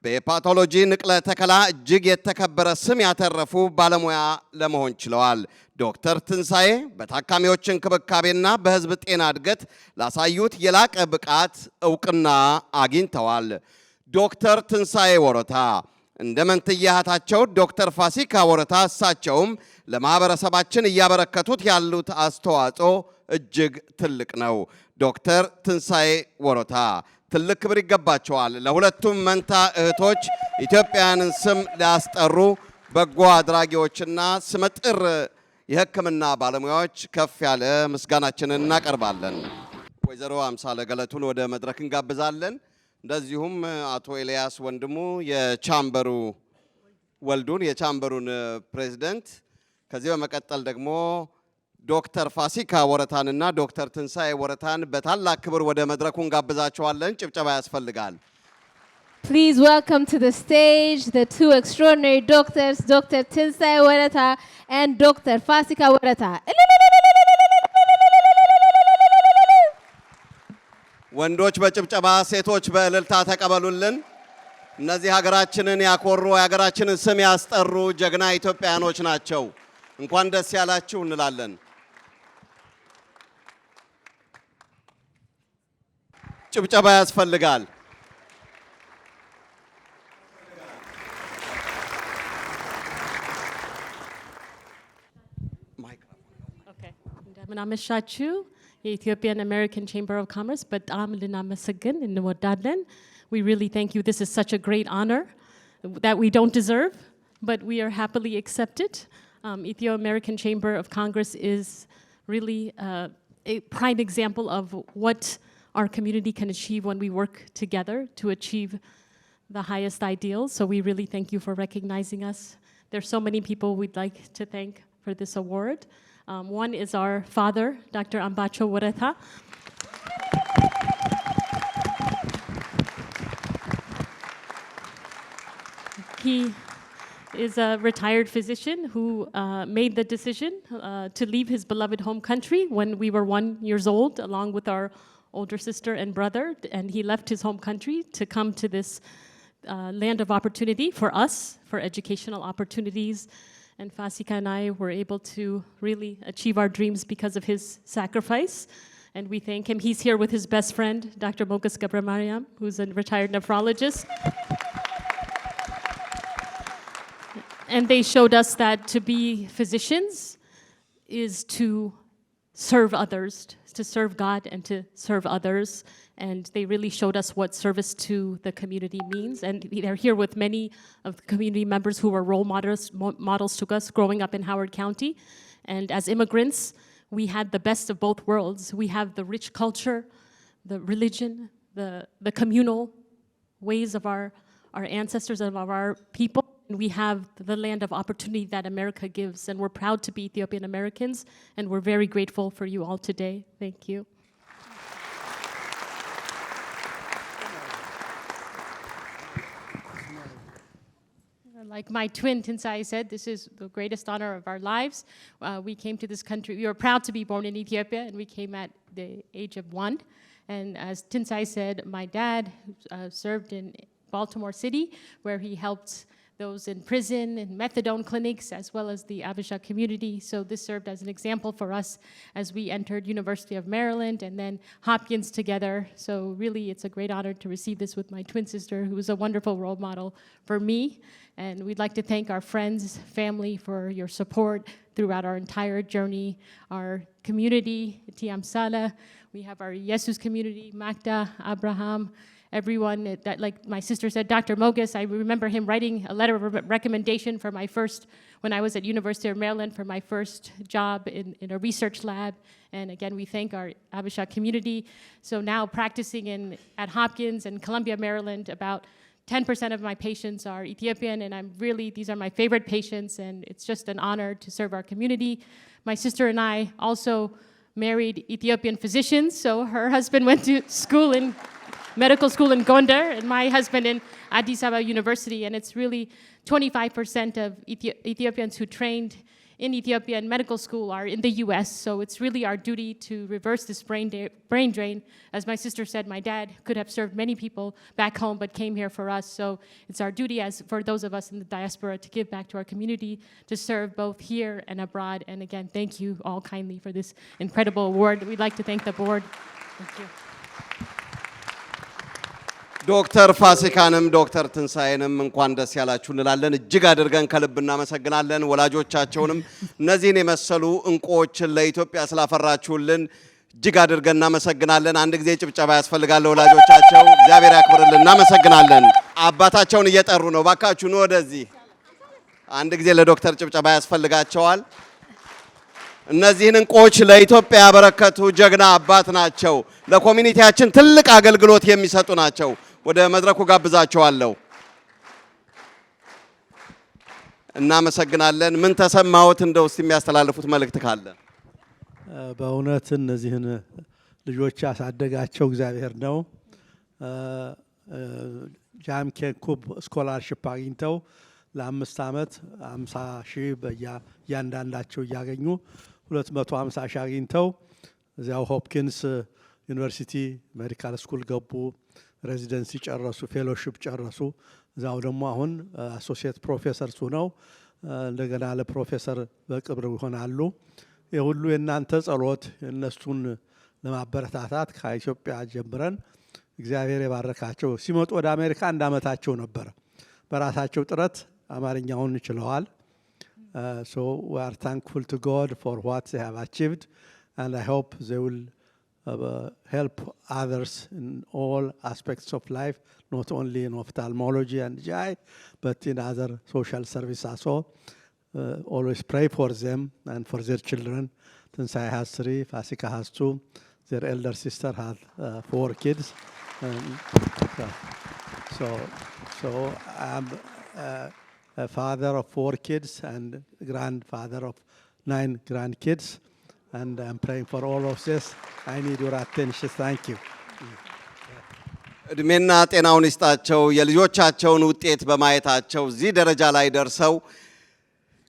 በሄፓቶሎጂ ንቅለ ተከላ እጅግ የተከበረ ስም ያተረፉ ባለሙያ ለመሆን ችለዋል። ዶክተር ትንሳኤ በታካሚዎች እንክብካቤና በህዝብ ጤና እድገት ላሳዩት የላቀ ብቃት እውቅና አግኝተዋል። ዶክተር ትንሳኤ ወረታ እንደ መንትያ እህታቸው ዶክተር ፋሲካ ወረታ እሳቸውም ለማህበረሰባችን እያበረከቱት ያሉት አስተዋጽኦ እጅግ ትልቅ ነው። ዶክተር ትንሳኤ ወረታ ትልቅ ክብር ይገባቸዋል። ለሁለቱም መንታ እህቶች ኢትዮጵያውያንን ስም ሊያስጠሩ በጎ አድራጊዎችና ስመጥር የሕክምና ባለሙያዎች ከፍ ያለ ምስጋናችንን እናቀርባለን። ወይዘሮ አምሳለ ገለቱን ወደ መድረክ እንጋብዛለን። እንደዚሁም አቶ ኤልያስ ወንድሙ የቻምበሩ ወልዱን የቻምበሩን ፕሬዝዳንት፣ ከዚህ በመቀጠል ደግሞ ዶክተር ፋሲካ ወረታንና ዶክተር ትንሳኤ ወረታን በታላቅ ክብር ወደ መድረኩ እንጋብዛቸዋለን። ጭብጨባ ያስፈልጋል። Please welcome to the stage the two extraordinary doctors, Dr. Tinsae Warata and Dr. Fasika Warata. ወንዶች በጭብጨባ ሴቶች በእልልታ ተቀበሉልን። እነዚህ ሀገራችንን ያኮሩ የሀገራችንን ስም ያስጠሩ ጀግና ኢትዮጵያኖች ናቸው። እንኳን ደስ ያላችሁ እንላለን። ጭብጨባ ያስፈልጋል። እንደምን አመሻችሁ። የኢትዮጵያን American Chamber of Commerce በጣም ልናመሰግን እንወዳለን. We really thank you. This is such a great honor that we don't deserve, but we are happily accepted. Ethio-American Chamber of Congress is really a prime example of what our community can achieve when we work together to achieve the highest ideals. So we really thank you for recognizing us. There's so many people we'd like to thank for this award. One is our father, Dr. Ambacho Wareta. He is a retired physician who made the decision to leave his beloved home country when we were 1 year old, along with our older sister and brother, and he left his home country to come to this land of opportunity for us, for educational opportunities. And Fasika and I were able to really achieve our dreams because of his sacrifice. And we thank him. He's here with his best friend, Dr. Mokas Gabramariam, who's a retired nephrologist. And they showed us that to be physicians is to serve others, to serve God and to serve others. And they really showed us what service to the community means. And they're here with many of the community members who were role models to us growing up in Howard County. And as immigrants, we had the best of both worlds. We have the rich culture, the religion, the communal ways of our ancestors and of our people. And we have the land of opportunity that America gives. And we're proud to be Ethiopian Americans. And we're very grateful for you all today. Thank you. Like my twin Tinsai said, this is the greatest honor of our lives. We came to this country. We were proud to be born in Ethiopia, and we came at the age of 1. And as Tinsai said, my dad served in Baltimore City, where he helped those in prison and methadone clinics, as well as the Abisha community. So this served as an example for us as we entered University of Maryland and then Hopkins together. So really, it's a great honor to receive this with my twin sister, who is a wonderful role model for me. And we'd like to thank our friends, family for your support throughout our entire journey. Our community, Tiamsala, we have our Jesus community, Magda, Abraham, everyone that, like my sister said, Dr. Mogus, I remember him writing a letter of recommendation for my first, when I was at University of Maryland for my first job in a research lab. And again, we thank our Abisha community. So now practicing at Hopkins and Columbia, Maryland, about 10% of my patients are Ethiopian, and these are my favorite patients, and it's just an honor to serve our community. My sister and I also married Ethiopian physicians, so her husband went to school in medical school in Gondar, and my husband in Addis Ababa University, and it's really 25% of Ethiopians who trained in Ethiopia in medical school are in the US, so it's really our duty to reverse this brain drain. As my sister said, my dad could have served many people back home, but came here for us, so it's our duty for those of us in the diaspora to give back to our community, to serve both here and abroad. And again, thank you all kindly for this incredible award. We'd like to thank the board. Thank you. ዶክተር ፋሲካንም ዶክተር ትንሳኤንም እንኳን ደስ ያላችሁ እንላለን። እጅግ አድርገን ከልብ እናመሰግናለን። ወላጆቻቸውንም እነዚህን የመሰሉ እንቁዎችን ለኢትዮጵያ ስላፈራችሁልን እጅግ አድርገን እናመሰግናለን። አንድ ጊዜ ጭብጨባ ያስፈልጋል ለወላጆቻቸው። እግዚአብሔር ያክብርልን። እናመሰግናለን። አባታቸውን እየጠሩ ነው። ባካችሁ ነው ወደዚህ። አንድ ጊዜ ለዶክተር ጭብጨባ ያስፈልጋቸዋል። እነዚህን እንቁዎች ለኢትዮጵያ ያበረከቱ ጀግና አባት ናቸው። ለኮሚኒቲያችን ትልቅ አገልግሎት የሚሰጡ ናቸው። ወደ መድረኩ ጋብዛቸዋለሁ። እናመሰግናለን። ምን ተሰማዎት? እንደው እስቲ የሚያስተላልፉት መልእክት ካለ? በእውነት እነዚህን ልጆች ያሳደጋቸው እግዚአብሔር ነው። ጃም ኬንኩብ ስኮላርሺፕ አግኝተው ለ5 ዓመት 50 ሺህ በእያንዳንዳቸው እያገኙ 250 ሺህ አግኝተው እዚያው ሆፕኪንስ ዩኒቨርሲቲ ሜዲካል ስኩል ገቡ። ሬዚደንሲ ጨረሱ፣ ፌሎሺፕ ጨረሱ። እዛው ደግሞ አሁን አሶሲየት ፕሮፌሰር ሆነው እንደገና ለፕሮፌሰር በቅርብ ይሆናሉ። የሁሉ የእናንተ ጸሎት እነሱን ለማበረታታት ከኢትዮጵያ ጀምረን እግዚአብሔር የባረካቸው። ሲመጡ ወደ አሜሪካ 1 ዓመታቸው ነበር። በራሳቸው ጥረት አማርኛውን ችለዋል። So we are thankful to God for what they have achieved, and I hope they will help others in all aspects of life, not only in ophthalmology and GI, but in other social service also. Always pray for them and for their children. Tinsai has 3, Fasika has 2. Their elder sister has 4 kids. So I'm a father of 4 kids and grandfather of 9 grandkids, and I'm praying for all of this. I need your attention. Thank you. እድሜና ጤናውን ይስጣቸው። የልጆቻቸውን ውጤት በማየታቸው እዚህ ደረጃ ላይ ደርሰው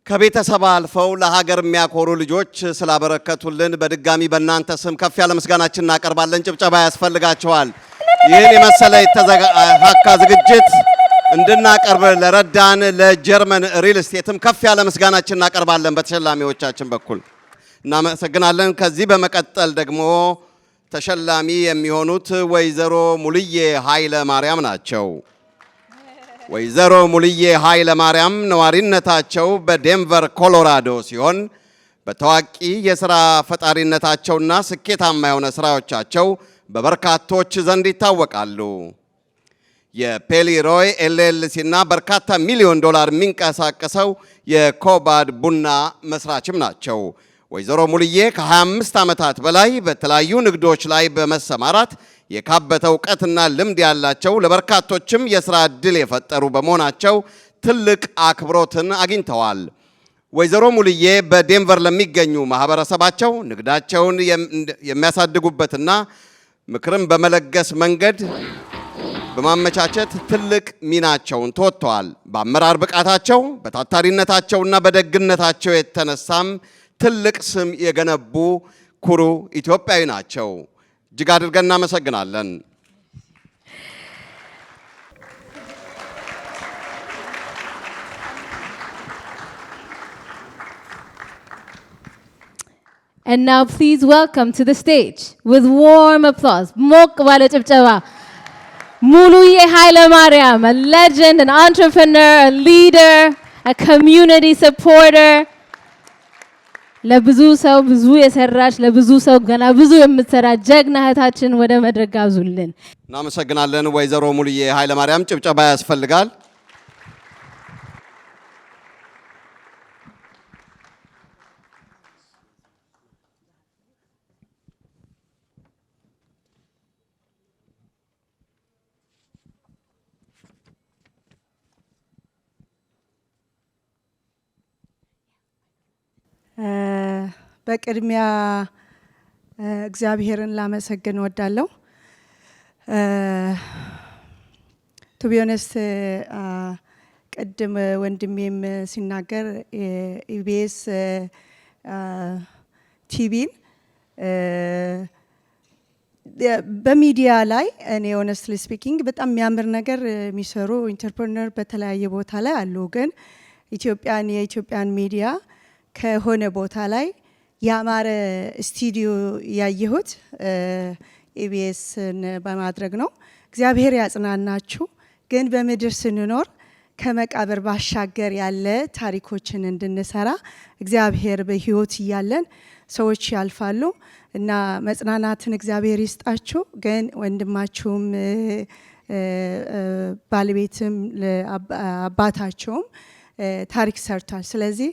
ከቤተሰብ አልፈው ለሀገር የሚያኮሩ ልጆች ስላበረከቱልን በድጋሚ በእናንተ ስም ከፍ ያለ ምስጋናችን እናቀርባለን። ጭብጨባ ያስፈልጋቸዋል። ይህን የመሰለ የተዘጋጀ ዝግጅት እንድናቀርብ ለረዳን ለጀርመን ሪል ስቴትም ከፍ ያለ ምስጋናችን እናቀርባለን በተሸላሚዎቻችን በኩል እናመሰግናለን። ከዚህ በመቀጠል ደግሞ ተሸላሚ የሚሆኑት ወይዘሮ ሙልዬ ኃይለ ማርያም ናቸው። ወይዘሮ ሙልዬ ኃይለ ማርያም ነዋሪነታቸው በዴንቨር ኮሎራዶ ሲሆን በታዋቂ የሥራ ፈጣሪነታቸውና ስኬታማ የሆነ ሥራዎቻቸው በበርካቶች ዘንድ ይታወቃሉ። የፔሊሮይ ኤልኤልሲ እና በርካታ ሚሊዮን ዶላር የሚንቀሳቀሰው የኮባድ ቡና መስራችም ናቸው። ወይዘሮ ሙልዬ ከ25 ዓመታት በላይ በተለያዩ ንግዶች ላይ በመሰማራት የካበተ እውቀትና ልምድ ያላቸው ለበርካቶችም የሥራ ዕድል የፈጠሩ በመሆናቸው ትልቅ አክብሮትን አግኝተዋል። ወይዘሮ ሙልዬ በዴንቨር ለሚገኙ ማህበረሰባቸው ንግዳቸውን የሚያሳድጉበትና ምክርም በመለገስ መንገድ በማመቻቸት ትልቅ ሚናቸውን ተወጥተዋል። በአመራር ብቃታቸው በታታሪነታቸውና በደግነታቸው የተነሳም ትልቅ ስም የገነቡ ኩሩ ኢትዮጵያዊ ናቸው። እጅግ አድርገን እናመሰግናለን። And now please welcome to the stage with warm applause, ሞቅ ባለ ጭብጨባ ሙሉዬ ኃይለ ማርያም, a legend, an entrepreneur, a leader, a community supporter. ለብዙ ሰው ብዙ የሰራች ለብዙ ሰው ገና ብዙ የምትሰራ ጀግና እህታችን ወደ መድረክ ጋብዙልን። እናመሰግናለን። ወይዘሮ ሙልዬ ኃይለ ማርያም ጭብጨባ ያስፈልጋል። በቅድሚያ እግዚአብሔርን ላመሰግን ወዳለው ቱ ቢ ኦነስት ቅድም ወንድሜም ሲናገር ኢቢኤስ ቲቪን በሚዲያ ላይ እኔ ሆነስትሊ ስፒኪንግ በጣም የሚያምር ነገር የሚሰሩ ኢንተርፕረነር በተለያየ ቦታ ላይ አሉ። ግን የኢትዮጵያን ሚዲያ ከሆነ ቦታ ላይ ያማረ ስቱዲዮ ያየሁት ኢቢኤስን በማድረግ ነው። እግዚአብሔር ያጽናናችሁ። ግን በምድር ስንኖር ከመቃብር ባሻገር ያለ ታሪኮችን እንድንሰራ እግዚአብሔር በህይወት እያለን ሰዎች ያልፋሉ እና መጽናናትን እግዚአብሔር ይስጣችሁ። ግን ወንድማችሁም ባለቤትም አባታቸውም ታሪክ ሰርቷል። ስለዚህ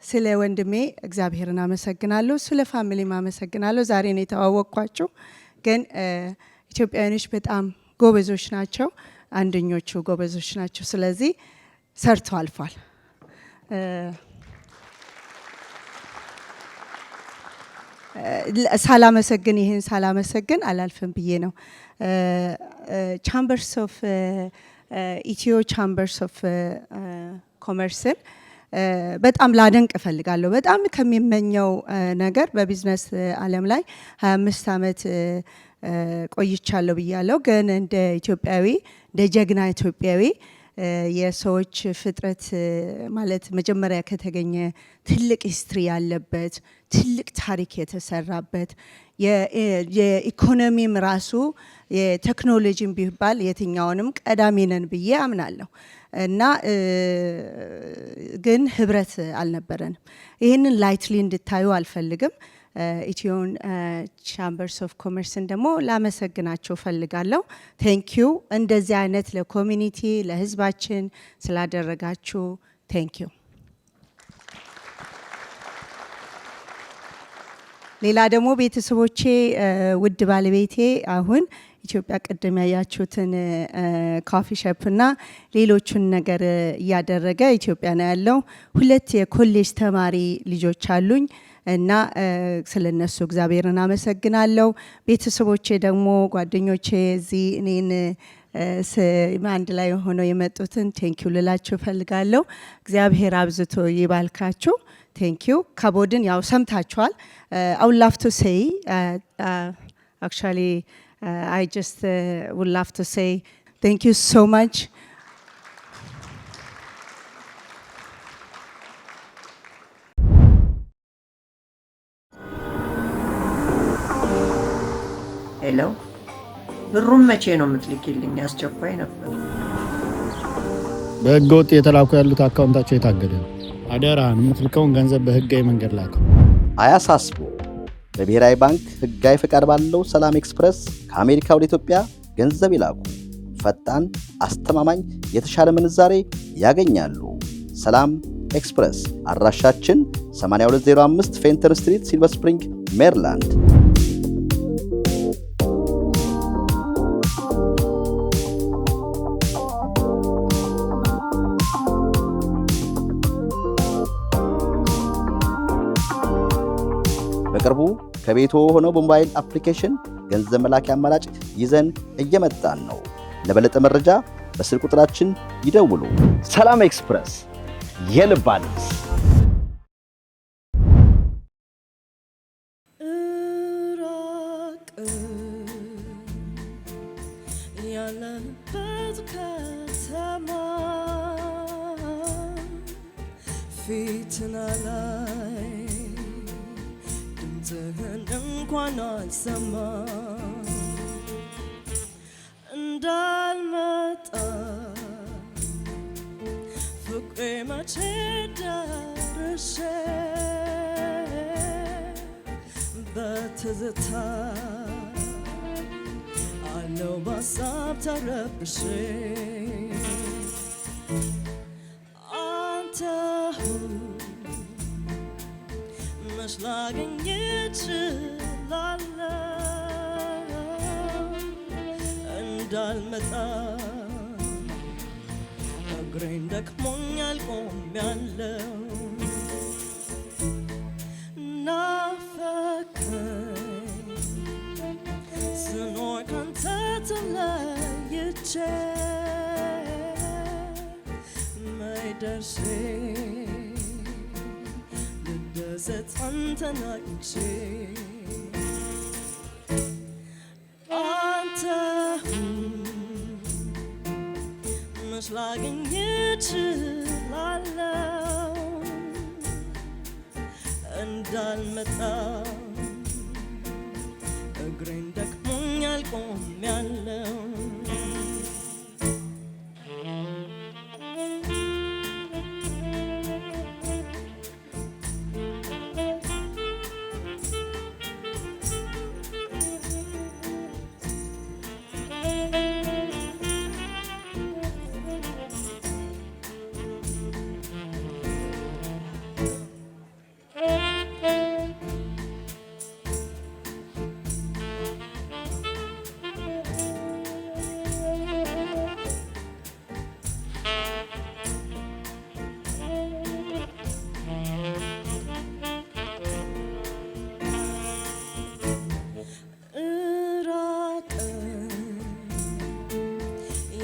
ስለ ወንድሜ እግዚአብሔርን አመሰግናለሁ። ስለ ፋሚሊም አመሰግናለሁ። ዛሬ ነው የተዋወቅኳቸው። ግን ኢትዮጵያውያኖች በጣም ጎበዞች ናቸው። አንደኞቹ ጎበዞች ናቸው። ስለዚህ ሰርቶ አልፏል። ይህን ሳላመሰግን አላልፍም ብዬ ነው። ቻምበርስ ኦፍ ኢትዮ ቻምበርስ ኦፍ ኮመርስን በጣም ላደንቅ እፈልጋለሁ። በጣም ከሚመኘው ነገር በቢዝነስ ዓለም ላይ 25 ዓመት ቆይቻለሁ ብያለሁ። ግን እንደ ኢትዮጵያዊ እንደ ጀግና ኢትዮጵያዊ የሰዎች ፍጥረት ማለት መጀመሪያ ከተገኘ ትልቅ ሂስትሪ ያለበት ትልቅ ታሪክ የተሰራበት የኢኮኖሚም ራሱ የቴክኖሎጂም ቢባል የትኛውንም ቀዳሚ ነን ብዬ አምናለሁ እና ግን ህብረት አልነበረንም። ይህንን ላይትሊ እንድታዩ አልፈልግም። ኢትዮን ቻምበርስ ኦፍ ኮመርስን ደግሞ ላመሰግናቸው ፈልጋለሁ። ቴንኪዩ እንደዚህ አይነት ለኮሚኒቲ ለህዝባችን ስላደረጋችሁ ቴንኪዩ። ሌላ ደግሞ ቤተሰቦቼ ውድ ባለቤቴ አሁን ኢትዮጵያ ቅድም ያያችሁትን ካፊ ሾፕ እና ሌሎቹን ነገር እያደረገ ኢትዮጵያ ነው ያለው። 2 የኮሌጅ ተማሪ ልጆች አሉኝ እና ስለነሱ እግዚአብሔርን አመሰግናለሁ። ቤተሰቦቼ ደግሞ ጓደኞቼ እዚህ እኔን አንድ ላይ ሆነው የመጡትን ቴንኪዩ ልላችሁ ፈልጋለሁ። እግዚአብሔር አብዝቶ ይባልካችሁ። ቴንኪዩ። ካቦድን ያው ሰምታችኋል። I would love to say actually I just would love to say thank you so much. ሄሎ፣ ብሩን መቼ ነው የምትልኪልኝ? አስቸኳይ ነበር። በህገ ወጥ የተላኩ ያሉት አካውንታቸው የታገደ ነው። አደራህን የምትልከውን ገንዘብ በህጋዊ መንገድ ላከው። አያሳስቦ በብሔራዊ ባንክ ህጋዊ ፈቃድ ባለው ሰላም ኤክስፕረስ ከአሜሪካ ወደ ኢትዮጵያ ገንዘብ ይላኩ። ፈጣን፣ አስተማማኝ፣ የተሻለ ምንዛሬ ያገኛሉ። ሰላም ኤክስፕረስ አድራሻችን 8205 ፌንተር ስትሪት ሲልቨር ስፕሪንግ ሜሪላንድ። በቅርቡ ከቤቶ ሆነው በሞባይል አፕሊኬሽን ገንዘብ መላኪያ አማራጭ ይዘን እየመጣን ነው። ለበለጠ መረጃ በስልክ ቁጥራችን ይደውሉ። ሰላም ኤክስፕረስ የልብ አዲስ። ያለንበት ከተማ ፊትና ላይ ድምፅህን እንኳን አልሰማም እንዳልመጣ ፍቅሬ መቼ ደርሼ በትዝታ አለው በሀሳብ ተረብሼ አንተ መች ላገኝ እችላለሁ እንዳልመጣ እግሬን ደክሞኛል ቆሜያለሁ ናፈቀኝ ስኖር ካንተ ተለይቼ መች ደርሼ ልደሰት አንተን አግኝቼ አንተ መች ላገኝ እችላለሁ እንዳልመጣ እግሬን ደክሞኛል ቆሜያለሁ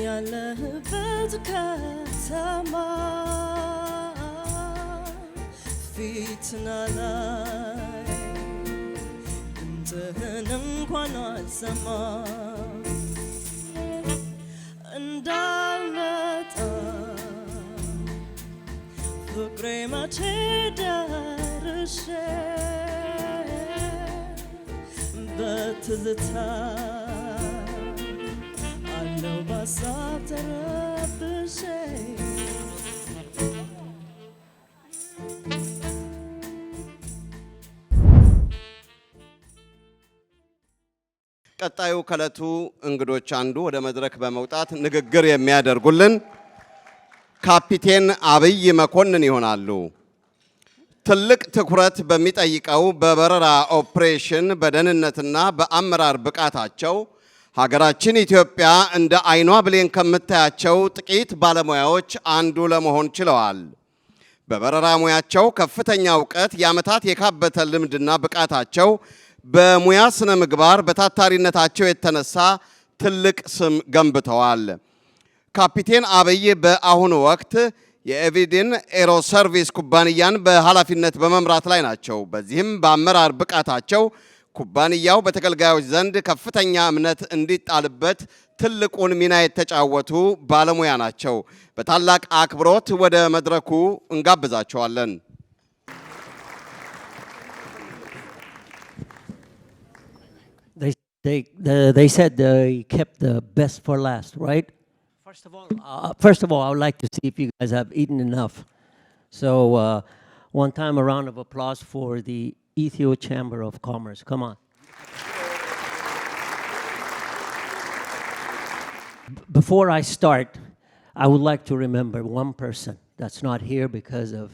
ያለህበት ከተማ ፊትና ላይ ድምፅህን እንኳን አልሰማም እንዳልመጣ ፍቅሬ መቼ ደርሼ በትዝታ አለው በሀሳብ ተረብሼ ቀጣዩ ከዕለቱ እንግዶች አንዱ ወደ መድረክ በመውጣት ንግግር የሚያደርጉልን ካፒቴን አብይ መኮንን ይሆናሉ። ትልቅ ትኩረት በሚጠይቀው በበረራ ኦፕሬሽን በደህንነትና በአመራር ብቃታቸው ሀገራችን ኢትዮጵያ እንደ አይኗ ብሌን ከምታያቸው ጥቂት ባለሙያዎች አንዱ ለመሆን ችለዋል። በበረራ ሙያቸው ከፍተኛ እውቀት፣ የዓመታት የካበተ ልምድና ብቃታቸው በሙያ ስነ ምግባር በታታሪነታቸው የተነሳ ትልቅ ስም ገንብተዋል። ካፒቴን አብይ በአሁኑ ወቅት የኤቪድን ኤሮ ሰርቪስ ኩባንያን በኃላፊነት በመምራት ላይ ናቸው። በዚህም በአመራር ብቃታቸው ኩባንያው በተገልጋዮች ዘንድ ከፍተኛ እምነት እንዲጣልበት ትልቁን ሚና የተጫወቱ ባለሙያ ናቸው። በታላቅ አክብሮት ወደ መድረኩ እንጋብዛቸዋለን። They said they kept the best for last, right? First of all, I would like to see if you guys have eaten enough. So one time, a round of applause for the Ethiopia Chamber of Commerce. Come on. Before I start, I would like to remember one person that's not here because of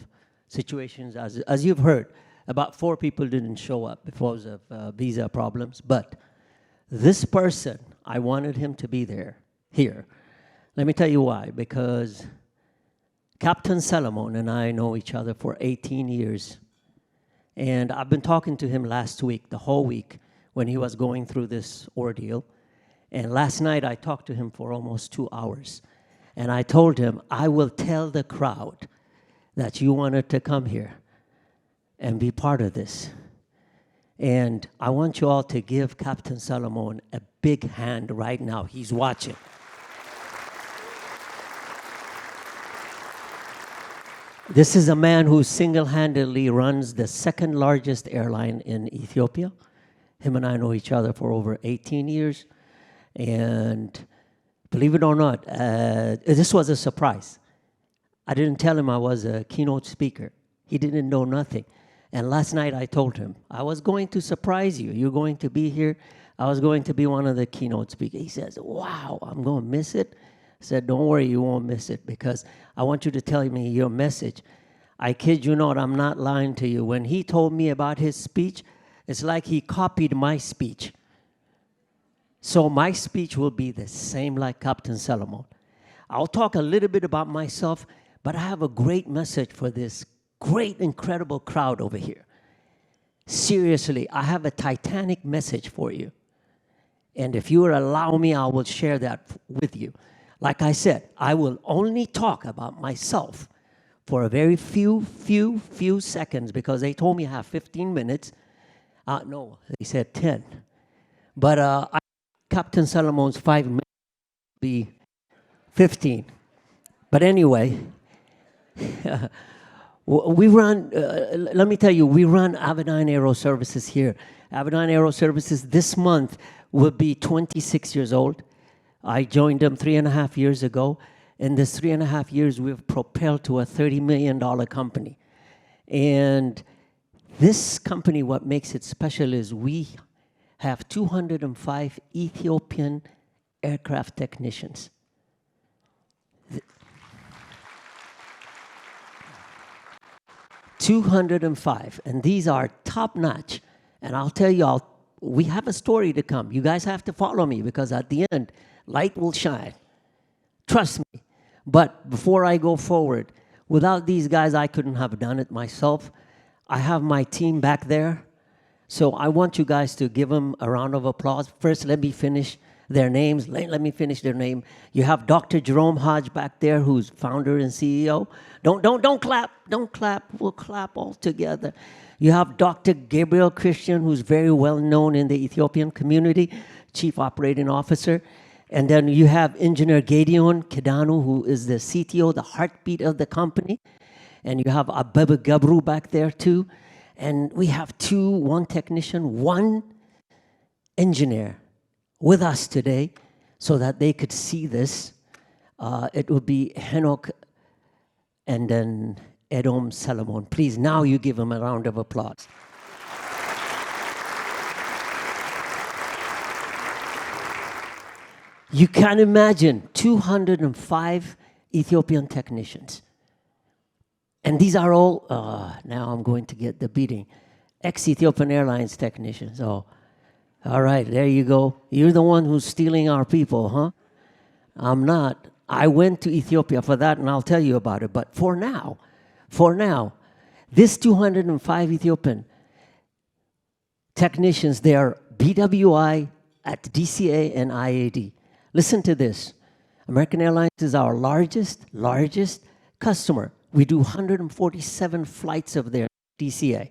situations, as you've heard. About 4 people didn't show up because of visa problems, but this person, I wanted him to be here. Let me tell you why, because Captain Solomon and I know each other for 18 years, and I've been talking to him last week, the whole week, when he was going through this ordeal, and last night I talked to him for almost 2 hours, and I told him, I will tell the crowd that you wanted to come here and be part of this. And I want you all to give Captain Solomon a big hand right now. He's watching. This is a man who single-handedly runs the second largest airline in Ethiopia. Him and I know each other for over 18 years. And believe it or not, this was a surprise. I didn't tell him I was a keynote speaker. He didn't know nothing. And last night I told him, I was going to surprise you. You're going to be here. I was going to be one of the keynote speakers. He says, wow, I'm going to miss it. I said, don't worry, you won't miss it because I want you to tell me your message. I kid you not, I'm not lying to you. When he told me about his speech, it's like he copied my speech. So my speech will be the same like Captain Solomon. I'll talk a little bit about myself, but I have a great message for this great, incredible crowd over here. Seriously, I have a titanic message for you. And if you will allow me, I will share that with you. Like I said, I will only talk about myself for a very few seconds because they told me I have 15 minutes. No, they said 10. But Captain Solomon's 5 minutes will be 15. But anyway, we run, let me tell you, we run Avidyne Aero Services here. Avidyne Aero Services this month will be 26 years old. I joined them 3.5 years ago. In this 3.5 years, we've propelled to a $30 million company. And this company, what makes it special is we have 205 Ethiopian aircraft technicians. 205, and these are top-notch. And I'll tell you, we have a story to come. You guys have to follow me because at the end, light will shine. Trust me. But before I go forward, without these guys, I couldn't have done it myself. I have my team back there. So I want you guys to give them a round of applause. First, let me finish their names. Let me finish their name. You have Dr. Jerome Hodge back there, who's founder and CEO. Don't clap. Don't clap. We'll clap all together. You have Dr. Gabriel Christian, who's very well known in the Ethiopian community, Chief Operating Officer. And then you have Engineer Gideon Kidanu, who is the CTO, the heartbeat of the company. And you have Abebe Gabru back there too. And we have one technician, one engineer with us today so that they could see this. It would be Henok and then Edom Solomon. Please, now you give them a round of applause. You can imagine 205 Ethiopian technicians. And these are all, now I'm going to get the beating, ex-Ethiopian Airlines technicians. Oh, all right, there you go. You're the one who's stealing our people, huh? I'm not. I went to Ethiopia for that, and I'll tell you about it. But for now, this 205 Ethiopian technicians, they are BWI at DCA and IAD. Listen to this. American Airlines is our largest customer. We do 147 flights of their DCA.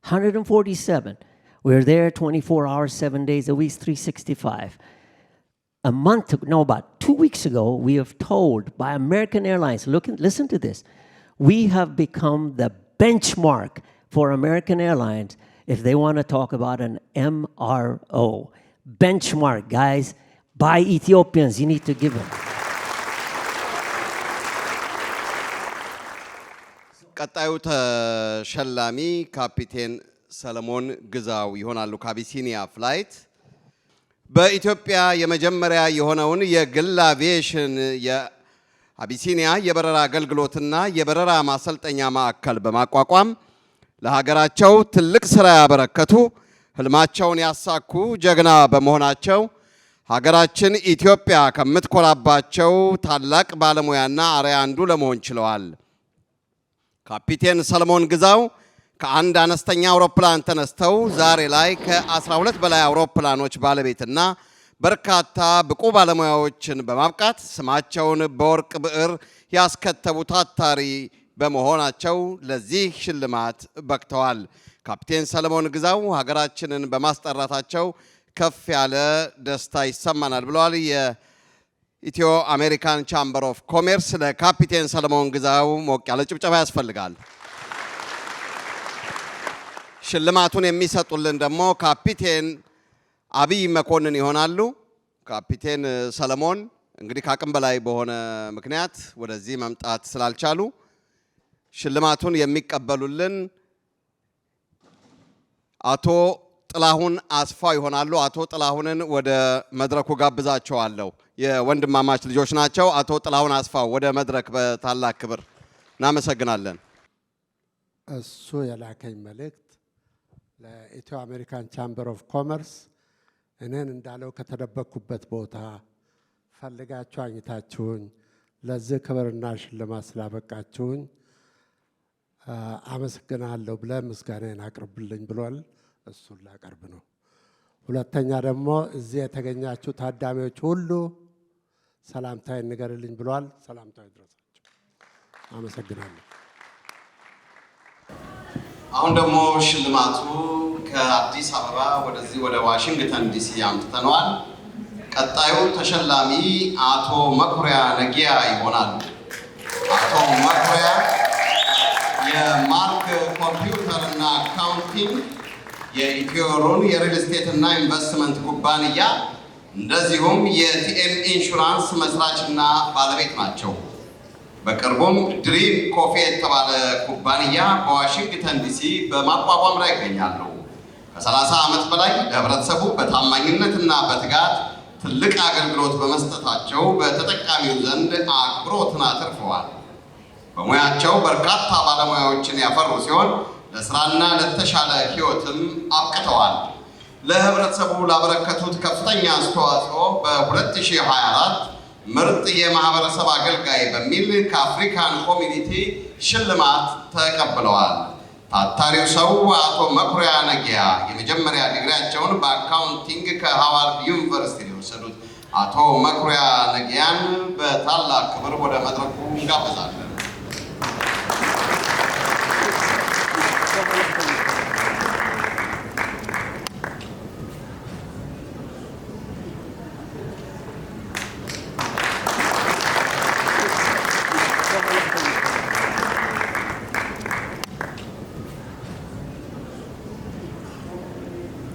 147. We're there 24 hours, 7 days a week, 365. About 2 weeks ago, we have told by American Airlines, listen to this. We have become the benchmark for American Airlines if they want to talk about an MRO. Benchmark, guys. By Ethiopians, you need to give them. ቀጣዩ ተሸላሚ ካፒቴን ሰለሞን ግዛው ይሆናሉ ከአቢሲኒያ ፍላይት። በኢትዮጵያ የመጀመሪያ የሆነውን የግል አቪዬሽን የአቢሲኒያ የበረራ አገልግሎትና የበረራ ማሰልጠኛ ማዕከል በማቋቋም ለሀገራቸው ትልቅ ስራ ያበረከቱ ህልማቸውን ያሳኩ ጀግና በመሆናቸው ሀገራችን ኢትዮጵያ ከምትኮራባቸው ታላቅ ባለሙያና አርአያ አንዱ ለመሆን ችለዋል። ካፒቴን ሰለሞን ግዛው ከአንድ አነስተኛ አውሮፕላን ተነስተው ዛሬ ላይ ከ12 በላይ አውሮፕላኖች ባለቤትና በርካታ ብቁ ባለሙያዎችን በማብቃት ስማቸውን በወርቅ ብዕር ያስከተቡ ታታሪ በመሆናቸው ለዚህ ሽልማት በቅተዋል። ካፒቴን ሰለሞን ግዛው ሀገራችንን በማስጠራታቸው ከፍ ያለ ደስታ ይሰማናል ብለዋል። የኢትዮ አሜሪካን ቻምበር ኦፍ ኮሜርስ ለካፒቴን ሰለሞን ግዛው ሞቅ ያለ ጭብጨባ ያስፈልጋል። ሽልማቱን የሚሰጡልን ደግሞ ካፒቴን አብይ መኮንን ይሆናሉ። ካፒቴን ሰለሞን እንግዲህ ከአቅም በላይ በሆነ ምክንያት ወደዚህ መምጣት ስላልቻሉ ሽልማቱን የሚቀበሉልን አቶ ጥላሁን አስፋው ይሆናሉ። አቶ ጥላሁንን ወደ መድረኩ ጋብዛቸዋለሁ። የወንድማማች ልጆች ናቸው። አቶ ጥላሁን አስፋው ወደ መድረክ በታላቅ ክብር እናመሰግናለን። እሱ የላከኝ መልእክት ለኢትዮ አሜሪካን ቻምበር ኦፍ ኮመርስ እኔን እንዳለው ከተደበቅኩበት ቦታ ፈልጋችሁ አግኝታችሁኝ ለዚህ ክብርና ሽልማት ስላበቃችሁኝ አመሰግናለሁ ብለህ ምስጋናን አቅርብልኝ ብሏል። እሱን ላቀርብ ነው። ሁለተኛ ደግሞ እዚህ የተገኛችሁ ታዳሚዎች ሁሉ ሰላምታዬ ንገርልኝ ብሏል። ሰላምታዬ ይድረሳችሁ። አመሰግናለሁ። አሁን ደግሞ ሽልማቱ ከአዲስ አበባ ወደዚህ ወደ ዋሽንግተን ዲሲ አምጥተነዋል። ቀጣዩ ተሸላሚ አቶ መኩሪያ ነጊያ ይሆናሉ። አቶ መኩሪያ የማርክ ኮምፒውተር እና አካውንቲንግ የኢትዮሩን የሪል ስቴት እና ኢንቨስትመንት ኩባንያ እንደዚሁም የቲኤም ኢንሹራንስ መስራችና ባለቤት ናቸው። በቅርቡም ድሪም ኮፊ የተባለ ኩባንያ በዋሽንግተን ዲሲ በማቋቋም ላይ ይገኛሉ። ከ30 ዓመት በላይ ለህብረተሰቡ በታማኝነትና በትጋት ትልቅ አገልግሎት በመስጠታቸው በተጠቃሚው ዘንድ አክብሮትን አትርፈዋል። በሙያቸው በርካታ ባለሙያዎችን ያፈሩ ሲሆን ለስራና ለተሻለ ህይወትም አብቅተዋል። ለህብረተሰቡ ላበረከቱት ከፍተኛ አስተዋጽኦ በ2024 ምርጥ የማህበረሰብ አገልጋይ በሚል ከአፍሪካን ኮሚኒቲ ሽልማት ተቀብለዋል። ታታሪው ሰው አቶ መኩሪያ ነጊያ የመጀመሪያ ዲግሪያቸውን በአካውንቲንግ ከሃዋርድ ዩኒቨርሲቲ የወሰዱት አቶ መኩሪያ ነጊያን በታላቅ ክብር ወደ መድረኩ እንጋብዛለን።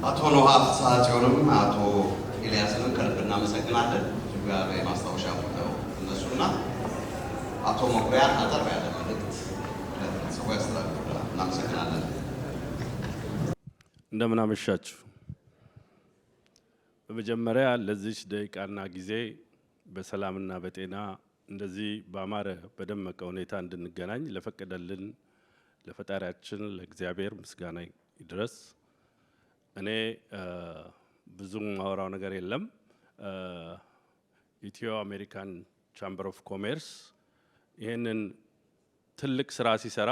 አቶ ኖሃ ፍስሐጽዮንም አቶ ኤልያስንም ከልብ እናመሰግናለን። እዚህ ጋር የማስታወሻ ፎቶው እነሱና አቶ መኩሪያ አጠር ያለ መልእክት ለተሰው ያስተላልፋሉ። እናመሰግናለን። እንደምን አመሻችሁ። በመጀመሪያ ለዚች ደቂቃና ጊዜ በሰላምና በጤና እንደዚህ ባማረ በደመቀ ሁኔታ እንድንገናኝ ለፈቀደልን ለፈጣሪያችን ለእግዚአብሔር ምስጋና ይድረስ። እኔ ብዙም ማወራው ነገር የለም። ኢትዮ አሜሪካን ቻምበር ኦፍ ኮሜርስ ይህንን ትልቅ ስራ ሲሰራ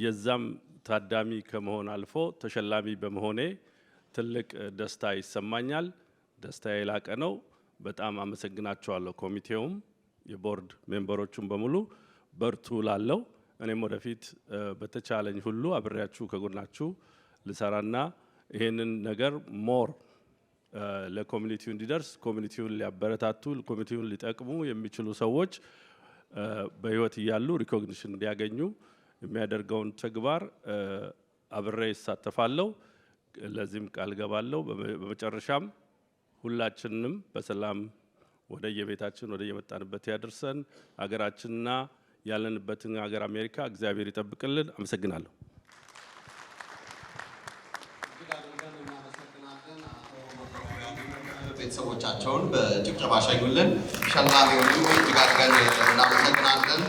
የዛም ታዳሚ ከመሆን አልፎ ተሸላሚ በመሆኔ ትልቅ ደስታ ይሰማኛል። ደስታ የላቀ ነው። በጣም አመሰግናቸዋለሁ። ኮሚቴውም የቦርድ ሜምበሮቹም በሙሉ በርቱ ላለው እኔም ወደፊት በተቻለኝ ሁሉ አብሬያችሁ ከጎናችሁ ልሰራና ይሄንን ነገር ሞር ለኮሚኒቲው እንዲደርስ ኮሚኒቲውን ሊያበረታቱ ኮሚኒቲውን ሊጠቅሙ የሚችሉ ሰዎች በህይወት እያሉ ሪኮግኒሽን እንዲያገኙ የሚያደርገውን ተግባር አብሬ ይሳተፋለሁ። ለዚህም ቃል ገባለሁ። በመጨረሻም ሁላችንንም በሰላም ወደ የቤታችን ወደ የመጣንበት ያደርሰን። ሀገራችንና ያለንበትን ሀገር አሜሪካ እግዚአብሔር ይጠብቅልን። አመሰግናለሁ። ቤተሰቦቻቸውን በጭብጨባ ሸኙልን። ሸላሚውንም እጅግ አድርገን እናመሰግናለን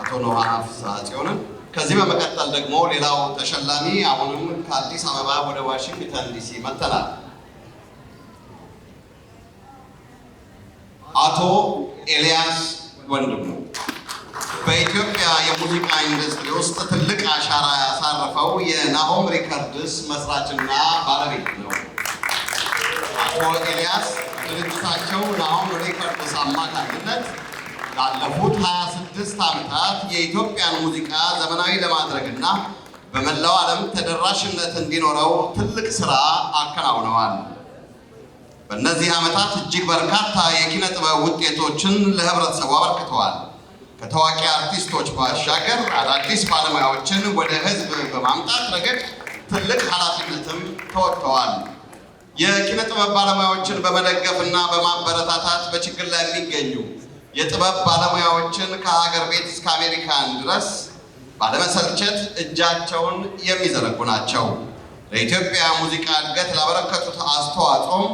አቶ ኖሃ ፍስሐ ጽዮንን። ከዚህ በመቀጠል ደግሞ ሌላው ተሸላሚ አሁንም ከአዲስ አበባ ወደ ዋሽንግተን ዲሲ መጥተናል። አቶ ኤልያስ ወንድሙ በኢትዮጵያ የሙዚቃ ኢንዱስትሪ ውስጥ ትልቅ አሻራ ያሳረፈው የናሆም ሪከርድስ መስራችና ባለቤት ነው። አቶ ኤልያስ ድርጅታቸው ናሆም ሪከርድስ አማካኝነት ላለፉት 26 ዓመታት የኢትዮጵያን ሙዚቃ ዘመናዊ ለማድረግና በመላው ዓለም ተደራሽነት እንዲኖረው ትልቅ ስራ አከናውነዋል። በእነዚህ ዓመታት እጅግ በርካታ የኪነ ጥበብ ውጤቶችን ለህብረተሰቡ አበርክተዋል። ከታዋቂ አርቲስቶች ባሻገር አዳዲስ ባለሙያዎችን ወደ ህዝብ በማምጣት ረገድ ትልቅ ኃላፊነትም ተወጥተዋል። የኪነ ጥበብ ባለሙያዎችን በመደገፍና በማበረታታት በችግር ላይ የሚገኙ የጥበብ ባለሙያዎችን ከሀገር ቤት እስከ አሜሪካን ድረስ ባለመሰልቸት እጃቸውን የሚዘረጉ ናቸው። ለኢትዮጵያ ሙዚቃ እድገት ላበረከቱት አስተዋጽኦም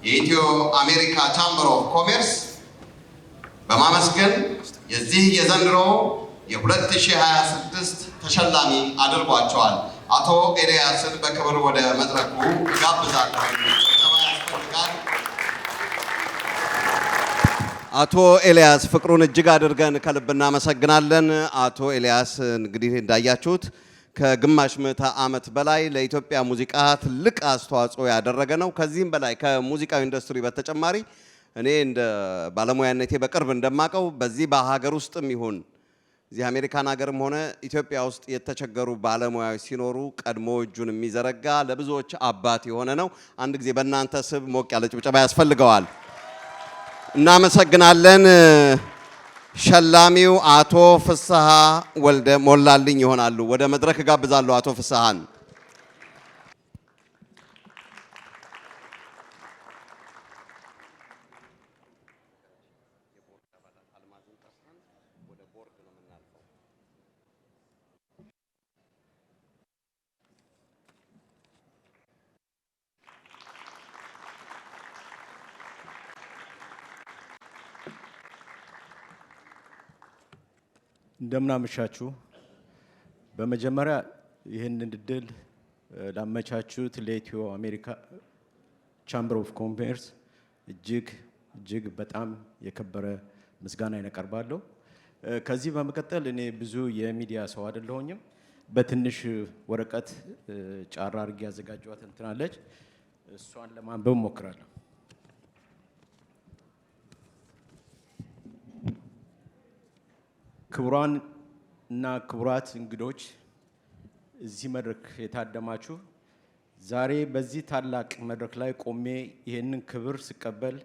የኢትዮ አሜሪካ ቻምበር ኦፍ ኮሜርስ በማመስገን የዚህ የዘንድሮ የ2026 ተሸላሚ አድርጓቸዋል። አቶ ኤልያስን በክብር ወደ መድረኩ ጋብዛለሁ። አቶ ኤልያስ ፍቅሩን እጅግ አድርገን ከልብ እናመሰግናለን። አቶ ኤልያስ እንግዲህ እንዳያችሁት ከግማሽ ምዕተ ዓመት በላይ ለኢትዮጵያ ሙዚቃ ትልቅ አስተዋጽኦ ያደረገ ነው። ከዚህም በላይ ከሙዚቃው ኢንዱስትሪ በተጨማሪ እኔ እንደ ባለሙያነቴ በቅርብ እንደማቀው በዚህ በሀገር ውስጥም ይሁን እዚህ አሜሪካን ሀገርም ሆነ ኢትዮጵያ ውስጥ የተቸገሩ ባለሙያዎች ሲኖሩ ቀድሞ እጁን የሚዘረጋ ለብዙዎች አባት የሆነ ነው። አንድ ጊዜ በእናንተ ስብ ሞቅ ያለ ጭብጨባ ያስፈልገዋል። እናመሰግናለን። ሸላሚው አቶ ፍስሐ ወልደ ሞላልኝ ይሆናሉ። ወደ መድረክ ጋብዛለሁ አቶ ፍስሐን። እንደምናመሻችሁ። በመጀመሪያ ይህንን እድል ላመቻቹት ለኢትዮ አሜሪካ ቻምበር ኦፍ ኮሜርስ እጅግ በጣም የከበረ ምስጋና ያቀርባለሁ። ከዚህ በመቀጠል እኔ ብዙ የሚዲያ ሰው አይደለሁኝም። በትንሽ ወረቀት ጫራ አድርጌ ያዘጋጀኋት እንትናለች። እሷን ለማንበብ እሞክራለሁ። ክቡራን እና ክቡራት እንግዶች፣ እዚህ መድረክ የታደማችሁ፣ ዛሬ በዚህ ታላቅ መድረክ ላይ ቆሜ ይህንን ክብር ስቀበል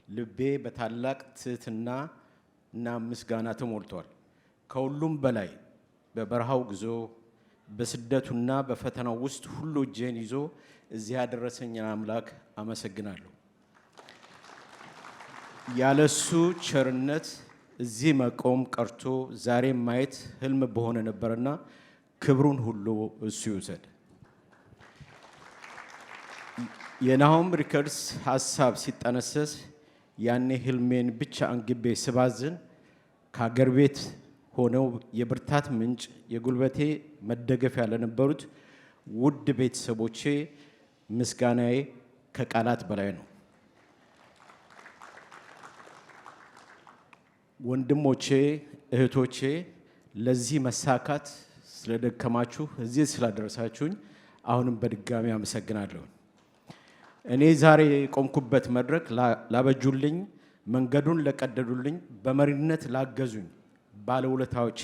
ልቤ በታላቅ ትህትና እና ምስጋና ተሞልቷል። ከሁሉም በላይ በበረሃው ጉዞ በስደቱና በፈተናው ውስጥ ሁሉ እጄን ይዞ እዚህ ያደረሰኝን አምላክ አመሰግናለሁ። ያለሱ ቸርነት እዚህ መቆም ቀርቶ ዛሬ ማየት ህልም በሆነ ነበርና ክብሩን ሁሉ እሱ ይውሰድ። የናሆም ሪከርድስ ሀሳብ ሲጠነሰስ ያኔ ህልሜን ብቻ አንግቤ ስባዝን ከሀገር ቤት ሆነው የብርታት ምንጭ የጉልበቴ መደገፊያ ለነበሩት ውድ ቤተሰቦቼ ምስጋናዬ ከቃላት በላይ ነው። ወንድሞቼ፣ እህቶቼ ለዚህ መሳካት ስለደከማችሁ እዚህ ስላደረሳችሁኝ አሁንም በድጋሚ አመሰግናለሁ። እኔ ዛሬ የቆምኩበት መድረክ ላበጁልኝ፣ መንገዱን ለቀደዱልኝ፣ በመሪነት ላገዙኝ ባለውለታዎቼ፣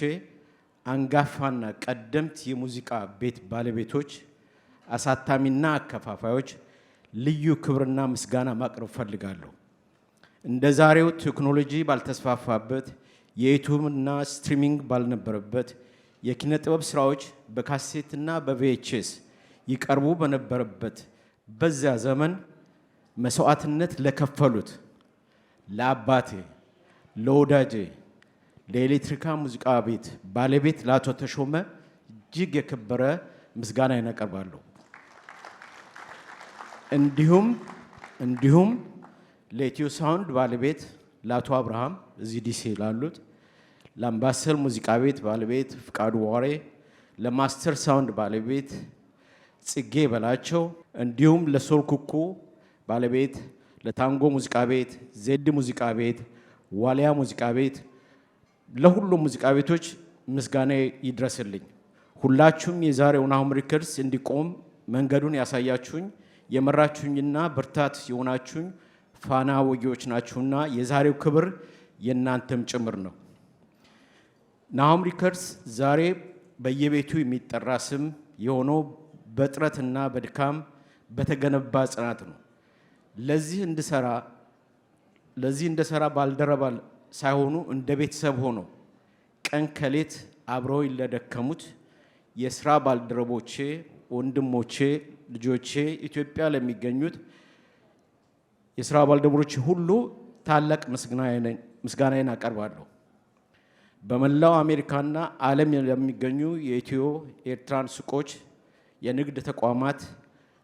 አንጋፋና ቀደምት የሙዚቃ ቤት ባለቤቶች፣ አሳታሚና አከፋፋዮች ልዩ ክብርና ምስጋና ማቅረብ ፈልጋለሁ። እንደ ዛሬው ቴክኖሎጂ ባልተስፋፋበት የዩቲዩብና ስትሪሚንግ ባልነበረበት የኪነ ጥበብ ስራዎች በካሴትና በቪኤችኤስ ይቀርቡ በነበረበት በዚያ ዘመን መስዋዕትነት ለከፈሉት ለአባቴ፣ ለወዳጄ፣ ለኤሌክትሪካ ሙዚቃ ቤት ባለቤት ለአቶ ተሾመ እጅግ የከበረ ምስጋና ያቀርባለሁ። እንዲሁም ለኢትዮ ሳውንድ ባለቤት ለአቶ አብርሃም እዚህ ዲሲ ላሉት፣ ለአምባሰል ሙዚቃ ቤት ባለቤት ፍቃዱ ዋሬ፣ ለማስተር ሳውንድ ባለቤት ጽጌ በላቸው፣ እንዲሁም ለሶል ኩኩ ባለቤት ለታንጎ ሙዚቃ ቤት፣ ዜድ ሙዚቃ ቤት፣ ዋሊያ ሙዚቃ ቤት፣ ለሁሉም ሙዚቃ ቤቶች ምስጋና ይድረስልኝ። ሁላችሁም የዛሬው ናሆም ሪከርድስ እንዲቆም መንገዱን ያሳያችሁኝ የመራችሁኝና ብርታት የሆናችሁኝ ፋና ወጊዎች ናችሁና የዛሬው ክብር የናንተም ጭምር ነው። ናሆም ሪከርድስ ዛሬ በየቤቱ የሚጠራ ስም የሆነው በጥረትና በድካም በተገነባ ጽናት ነው። ለዚህ እንድሰራ ባልደረባ ሳይሆኑ እንደ ቤተሰብ ሆኖ ቀን ከሌት አብረው ለደከሙት የስራ ባልደረቦቼ፣ ወንድሞቼ፣ ልጆቼ ኢትዮጵያ ለሚገኙት የስራ ባልደረቦቼ ሁሉ ታላቅ ምስጋናዬን አቀርባለሁ። በመላው አሜሪካና ዓለም ለሚገኙ የኢትዮ ኤርትራን ሱቆች፣ የንግድ ተቋማት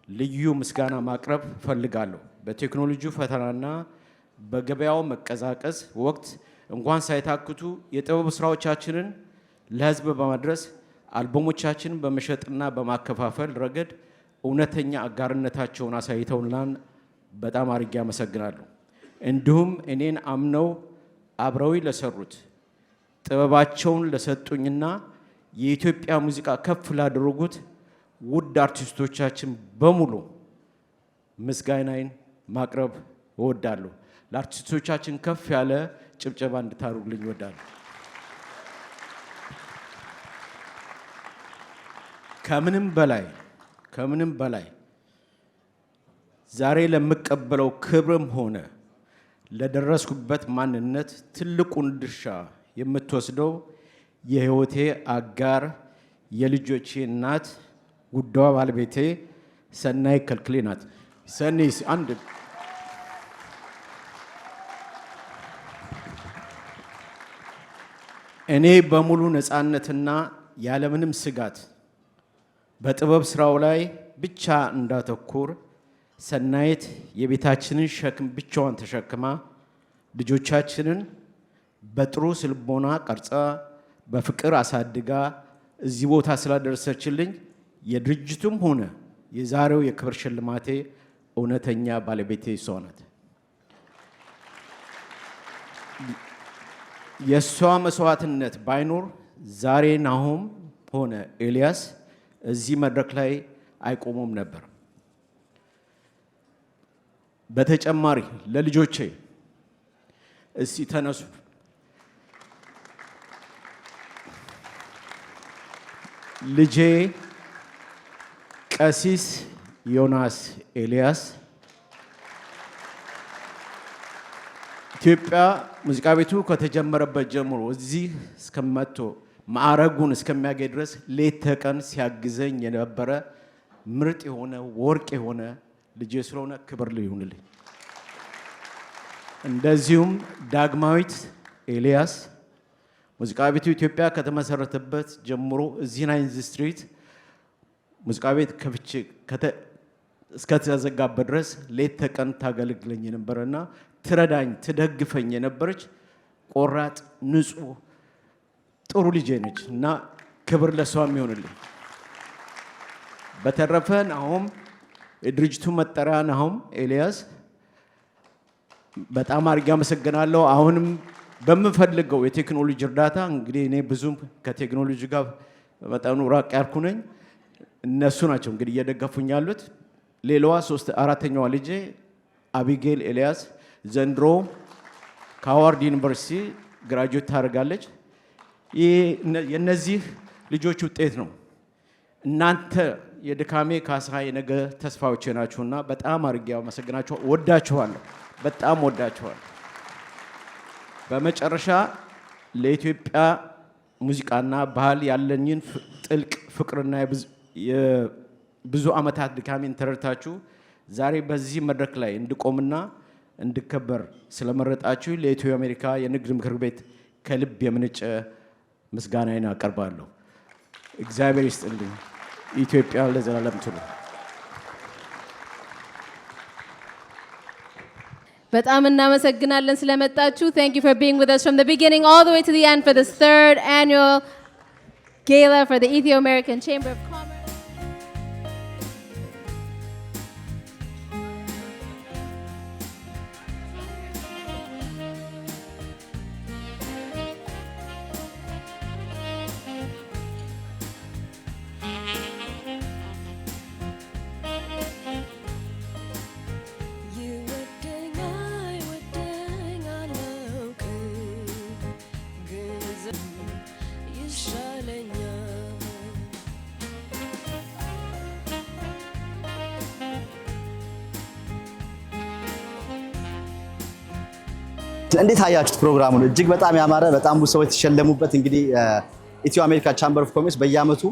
ልዩ ምስጋና ማቅረብ ፈልጋለሁ። በቴክኖሎጂ ፈተናና በገበያው መቀዛቀዝ ወቅት እንኳን ሳይታክቱ የጥበብ ስራዎቻችንን ለህዝብ በማድረስ አልበሞቻችንን በመሸጥና በማከፋፈል ረገድ እውነተኛ አጋርነታቸውን አሳይተውናል። በጣም አድርጌ አመሰግናለሁ። እንዲሁም እኔን አምነው አብረው ለሰሩት ጥበባቸውን ለሰጡኝና የኢትዮጵያ ሙዚቃ ከፍ ላደረጉት ውድ አርቲስቶቻችን በሙሉ ምስጋናዬን ማቅረብ እወዳለሁ። ለአርቲስቶቻችን ከፍ ያለ ጭብጨባ እንድታደርጉልኝ እወዳለሁ። ከምንም በላይ ዛሬ ለምቀበለው ክብርም ሆነ ለደረስኩበት ማንነት ትልቁን ድርሻ የምትወስደው የህይወቴ አጋር የልጆቼ እናት ጉዳዋ ባለቤቴ ሰናይ ከልክሌ ናት። ሰኒ አንድ እኔ በሙሉ ነፃነትና ያለምንም ስጋት በጥበብ ስራው ላይ ብቻ እንዳተኩር ሰናይት የቤታችንን ሸክም ብቻዋን ተሸክማ ልጆቻችንን በጥሩ ስልቦና ቀርጻ በፍቅር አሳድጋ እዚህ ቦታ ስላደረሰችልኝ የድርጅቱም ሆነ የዛሬው የክብር ሽልማቴ እውነተኛ ባለቤቴ እሷ ናት። የእሷ መስዋዕትነት ባይኖር ዛሬ ናሆም ሆነ ኤልያስ እዚህ መድረክ ላይ አይቆሙም ነበር። በተጨማሪ ለልጆቼ እስቲ ተነሱ። ልጄ ቀሲስ ዮናስ ኤልያስ ኢትዮጵያ ሙዚቃ ቤቱ ከተጀመረበት ጀምሮ እዚህ እስከመጥቶ ማዕረጉን እስከሚያገኝ ድረስ ሌት ተቀን ሲያግዘኝ የነበረ ምርጥ የሆነ ወርቅ የሆነ ልጄ ስለሆነ ክብር ይሁንልኝ። እንደዚሁም ዳግማዊት ኤልያስ ሙዚቃ ቤቱ ኢትዮጵያ ከተመሰረተበት ጀምሮ እዚህ ናይንዝ ስትሪት ሙዚቃ ቤት ከፍቼ እስከተዘጋበት ድረስ ሌት ተቀን ታገለግለኝ የነበረና ትረዳኝ ትደግፈኝ የነበረች ቆራጥ ንጹህ ጥሩ ልጄ ነች እና ክብር ለሷም ይሁንልኝ። በተረፈ ናሆም የድርጅቱ መጠሪያ ናሆም ኤልያስ በጣም አድርጌ አመሰግናለሁ። አሁንም በምፈልገው የቴክኖሎጂ እርዳታ እንግዲህ እኔ ብዙም ከቴክኖሎጂ ጋር በመጠኑ ራቅ ያልኩ ነኝ። እነሱ ናቸው እንግዲህ እየደገፉኝ ያሉት። ሌላዋ አራተኛዋ ልጄ አቢጌል ኤልያስ ዘንድሮ ከሃዋርድ ዩኒቨርሲቲ ግራጁዌት ታደርጋለች። የነዚህ ልጆች ውጤት ነው። እናንተ የድካሜ ካሳ የነገ ተስፋዎቼ ናችሁና በጣም አድርጌ አመሰግናችኋለሁ። ወዳችኋለሁ፣ በጣም ወዳችኋለሁ። በመጨረሻ ለኢትዮጵያ ሙዚቃና ባህል ያለኝን ጥልቅ ፍቅርና የብዙ ዓመታት ድካሜን ተረድታችሁ ዛሬ በዚህ መድረክ ላይ እንድቆምና እንድከበር ስለመረጣችሁ ለኢትዮ አሜሪካ የንግድ ምክር ቤት ከልብ የምንጨ ምስጋናዬን አቀርባለሁ። እግዚአብሔር ይስጥልኝ። ኢትዮጵያ ለዘላለም ትኑር። በጣም እናመሰግናለን ስለመጣችሁ። Thank you for being with us from the beginning all the way to the end for this 3rd annual gala for the Ethio-American Chamber of Commerce. እንዴት አያችሁት ፕሮግራሙን? እጅግ በጣም ያማረ በጣም ብዙ ሰዎች የተሸለሙበት እንግዲህ ኢትዮ አሜሪካ ቻምበር ኦፍ ኮሜርስ በየዓመቱ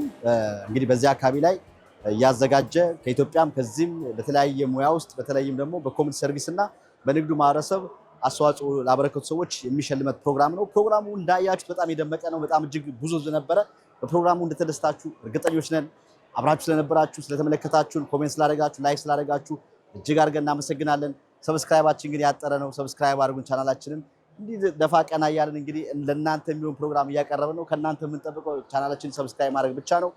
እንግዲህ በዚያ አካባቢ ላይ ያዘጋጀ ከኢትዮጵያም ከዚህም በተለያየ ሙያ ውስጥ በተለይም ደግሞ በኮሚኒቲ ሰርቪስ እና በንግዱ ማህበረሰብ አስተዋጽኦ ላበረከቱ ሰዎች የሚሸልመት ፕሮግራም ነው። ፕሮግራሙ እንዳያችሁት በጣም የደመቀ ነው። በጣም እጅግ ብዙ ነበረ። በፕሮግራሙ እንደተደስታችሁ እርግጠኞች ነን። አብራችሁ ስለነበራችሁ፣ ስለተመለከታችሁን፣ ኮሜንት ስላደረጋችሁ፣ ላይክ ስላደረጋችሁ እጅግ አድርገን እናመሰግናለን። ሰብስክራይባችን እንግዲህ ያጠረ ነው። ሰብስክራይብ አድርጉን ቻናላችንን። እንዲህ ደፋ ቀና እያልን እንግዲህ ለእናንተ የሚሆን ፕሮግራም እያቀረብን ነው። ከእናንተ የምንጠብቀው ቻናላችንን ሰብስክራይብ ማድረግ ብቻ ነው።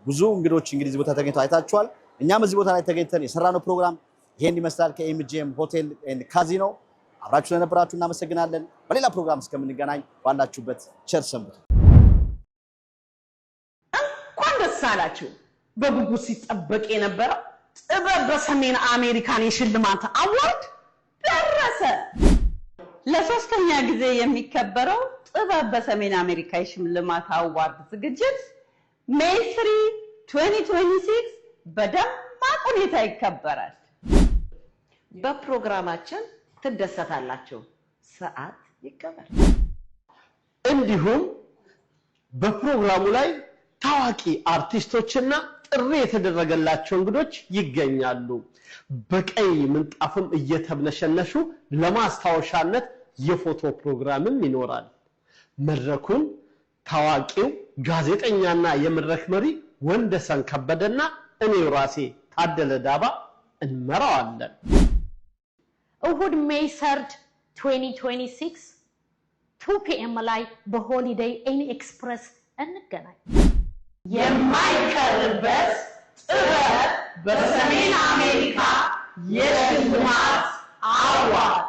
ብዙ እንግዶች እንግዲህ እዚህ ቦታ ተገኝተው አይታችኋል። እኛም እዚህ ቦታ ላይ ተገኝተን የሰራነው ፕሮግራም ይሄን ይመስላል። ከኤምጂኤም ሆቴል ኤንድ ካዚኖ አብራችሁ ስለነበራችሁ እናመሰግናለን። በሌላ ፕሮግራም እስከምንገናኝ ባላችሁበት ቸር ሰንብቱ። እንኳን ደስ አላችሁ። በጉጉት ሲጠበቅ የነበረው ጥበብ በሰሜን አሜሪካን የሽልማት አዋርድ ደረሰ። ለሶስተኛ ጊዜ የሚከበረው ጥበብ በሰሜን አሜሪካ የሽልማት አዋርድ ዝግጅት ሜይ 3 2026 በደማቅ ሁኔታ ይከበራል። በፕሮግራማችን ትደሰታላችሁ። ሰዓት ይከበር። እንዲሁም በፕሮግራሙ ላይ ታዋቂ አርቲስቶችና ጥሪ የተደረገላቸው እንግዶች ይገኛሉ። በቀይ ምንጣፍም እየተብለሸለሹ ለማስታወሻነት የፎቶ ፕሮግራምም ይኖራል። መድረኩን ታዋቂው ጋዜጠኛና የመድረክ መሪ ወንደሰን ከበደና እኔው ራሴ ታደለ ዳባ እንመራዋለን። እሁድ ሜይ 3 2026 2 p.m. ላይ በሆሊዴይ ኢን ኤክስፕረስ እንገናኝ። የማይቀርበት ጥበብ በሰሜን አሜሪካ የሽልማት አዋርድ